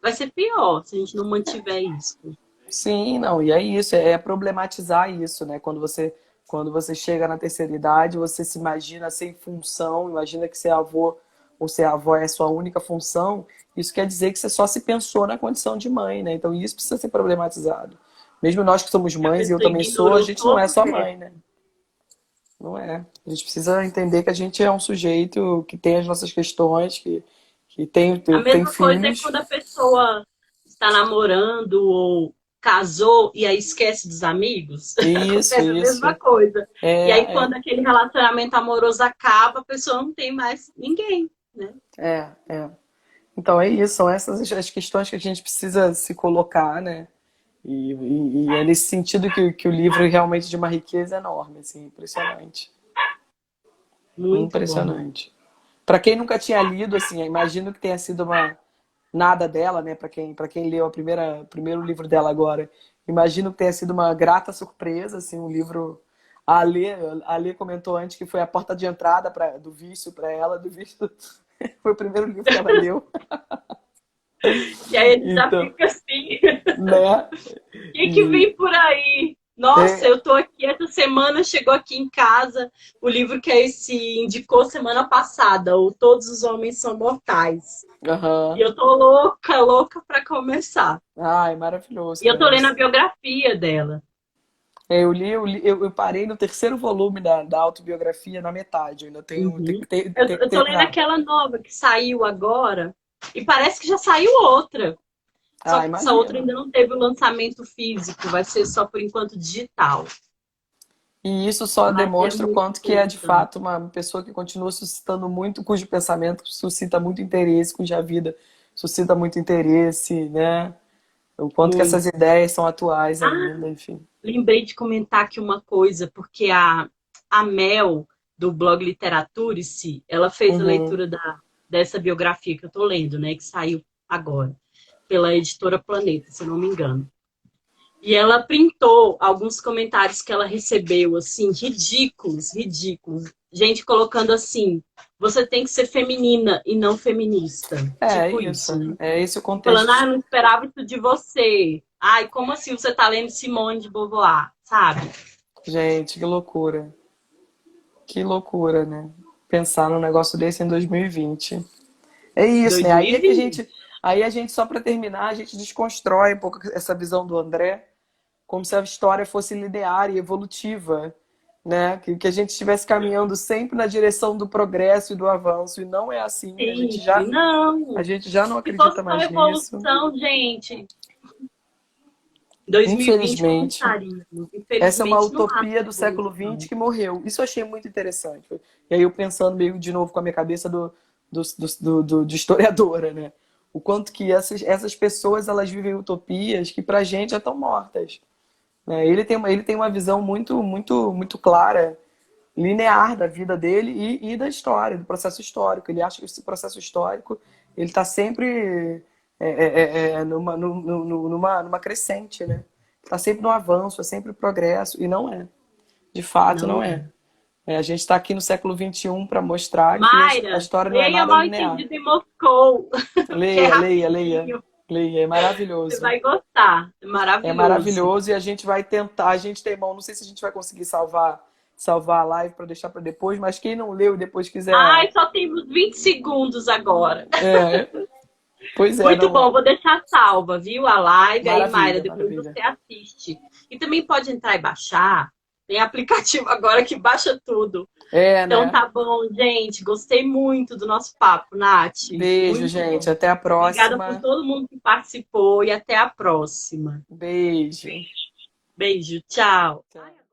Vai ser pior se a gente não mantiver isso.
Sim, não, e é isso, é problematizar isso, né? Quando você chega na terceira idade, você se imagina sem função, imagina que ser avô ou ser avó é a sua única função, isso quer dizer que você só se pensou na condição de mãe, né? Então isso precisa ser problematizado. Mesmo nós que somos
A
mães, e eu
pessoa
também sou, a
ignorou
gente não é
todo o
só
resto.
mãe, né? Não é. A gente precisa entender que a gente é um sujeito que tem as nossas questões, que
A
tem
mesma coisa é
filhos.
quando a pessoa está namorando ou casou e aí esquece dos amigos.
Isso,
Acontece a mesma
isso.
coisa. E aí,
É,
quando aquele relacionamento amoroso acaba, a pessoa não tem mais ninguém, né?
é. Então é isso, são essas as questões que a gente precisa se colocar, né? E é nesse sentido que o livro é realmente de uma riqueza enorme, assim, impressionante.
Muito bom.
Impressionante. Para quem nunca tinha lido, assim, eu imagino que tenha sido uma nada dela, né? Para quem leu o primeiro livro dela agora, imagino que tenha sido uma grata surpresa, assim, um livro. A Lê comentou antes que foi a porta de entrada do vício para ela, do vício. Foi o primeiro livro que ela leu.
E aí ele já
Então,
fica assim.
né?
O que
E,
vem por aí? Nossa,
é,
eu tô aqui essa semana, chegou aqui em casa o livro que a esse indicou semana passada, o Todos os Homens São Mortais. E
aham.
eu tô louca, louca para começar.
Ai, maravilhoso,
E eu tô
cara.
lendo a biografia dela.
Eu parei no terceiro volume da autobiografia na metade. Eu ainda tenho
Uhum.
que, ter,
Eu,
ter que
eu tô lendo
terminar.
aquela nova que saiu agora e parece que já saiu outra. Só
Ah,
que essa outra
imagino.
ainda não teve o lançamento físico, vai ser só por enquanto digital.
E isso só
Mas é
demonstra o
muito
quanto que é de
interessante.
fato uma pessoa que continua suscitando muito, cujo pensamento suscita muito interesse, cuja vida suscita muito interesse, né? O quanto que essas
Muito.
ideias são atuais
Ah,
ainda, enfim.
lembrei de comentar aqui uma coisa, porque a Mel, do blog Literaturice, ela fez a
Uhum.
leitura dessa biografia que eu tô lendo, né? Que saiu agora, pela editora Planeta, se eu não me engano. E ela printou alguns comentários que ela recebeu, assim, ridículos, ridículos. Gente colocando assim: você tem que ser feminina e não feminista.
É
Tipo
isso.
isso, né?
É esse o
E falando, ah,
contexto.
eu não esperava isso de você. Ai, como assim você tá lendo Simone de Beauvoir, sabe?
Gente, que loucura. Que loucura, né? Pensar num negócio desse em 2020. É isso, né? Aí a gente só para terminar, a gente desconstrói um pouco essa visão do André, como se a história fosse linear e evolutiva, né? Que a gente estivesse caminhando sempre na direção do progresso e do avanço, e não é assim. A gente
Sempre.
já, a
Não.
gente já não
Se fosse
acredita
só
mais nisso.
evolução, gente, 2020 como
Infelizmente,
estaríamos?
essa é uma
Infelizmente, não há
utopia do século
evolução.
XX que morreu. Isso eu achei muito interessante. E aí eu pensando meio de novo com a minha cabeça de historiadora, né? O quanto que essas pessoas elas vivem utopias que pra gente já estão mortas. Né? Ele tem uma visão muito, muito, muito clara, linear da vida dele e da história, do processo histórico. Ele acha que esse processo histórico ele está sempre numa crescente, né? Está sempre no avanço, é sempre progresso, e não é. De fato,
Não
não
é.
é. A gente está aqui no século XXI para mostrar que a
Mayra,
história não é
leia
nada
Mal
linear.
Entendido em Moscou, que é
Leia, leia, leia,
rapidinho.
leia. É
Você
maravilhoso.
vai gostar. É
É
maravilhoso.
maravilhoso e a gente vai tentar. A gente tem mão, não sei se a gente vai conseguir salvar a live para deixar para depois, mas quem não leu e depois quiser.
Ai, só temos 20 segundos agora.
É, pois é,
Muito
não.
bom, vou deixar salva, viu? A live aí, Mayra,
Maravilha,
depois
maravilha.
você assiste. E também pode entrar e baixar. Tem aplicativo agora que baixa tudo.
É,
Então
né?
tá bom, gente. Gostei muito do nosso papo, Nath.
Beijo,
Muito
gente.
bom.
Até a
Obrigada por
próxima.
todo mundo que participou e até a próxima.
Beijo.
Beijo, tchau.
Tchau.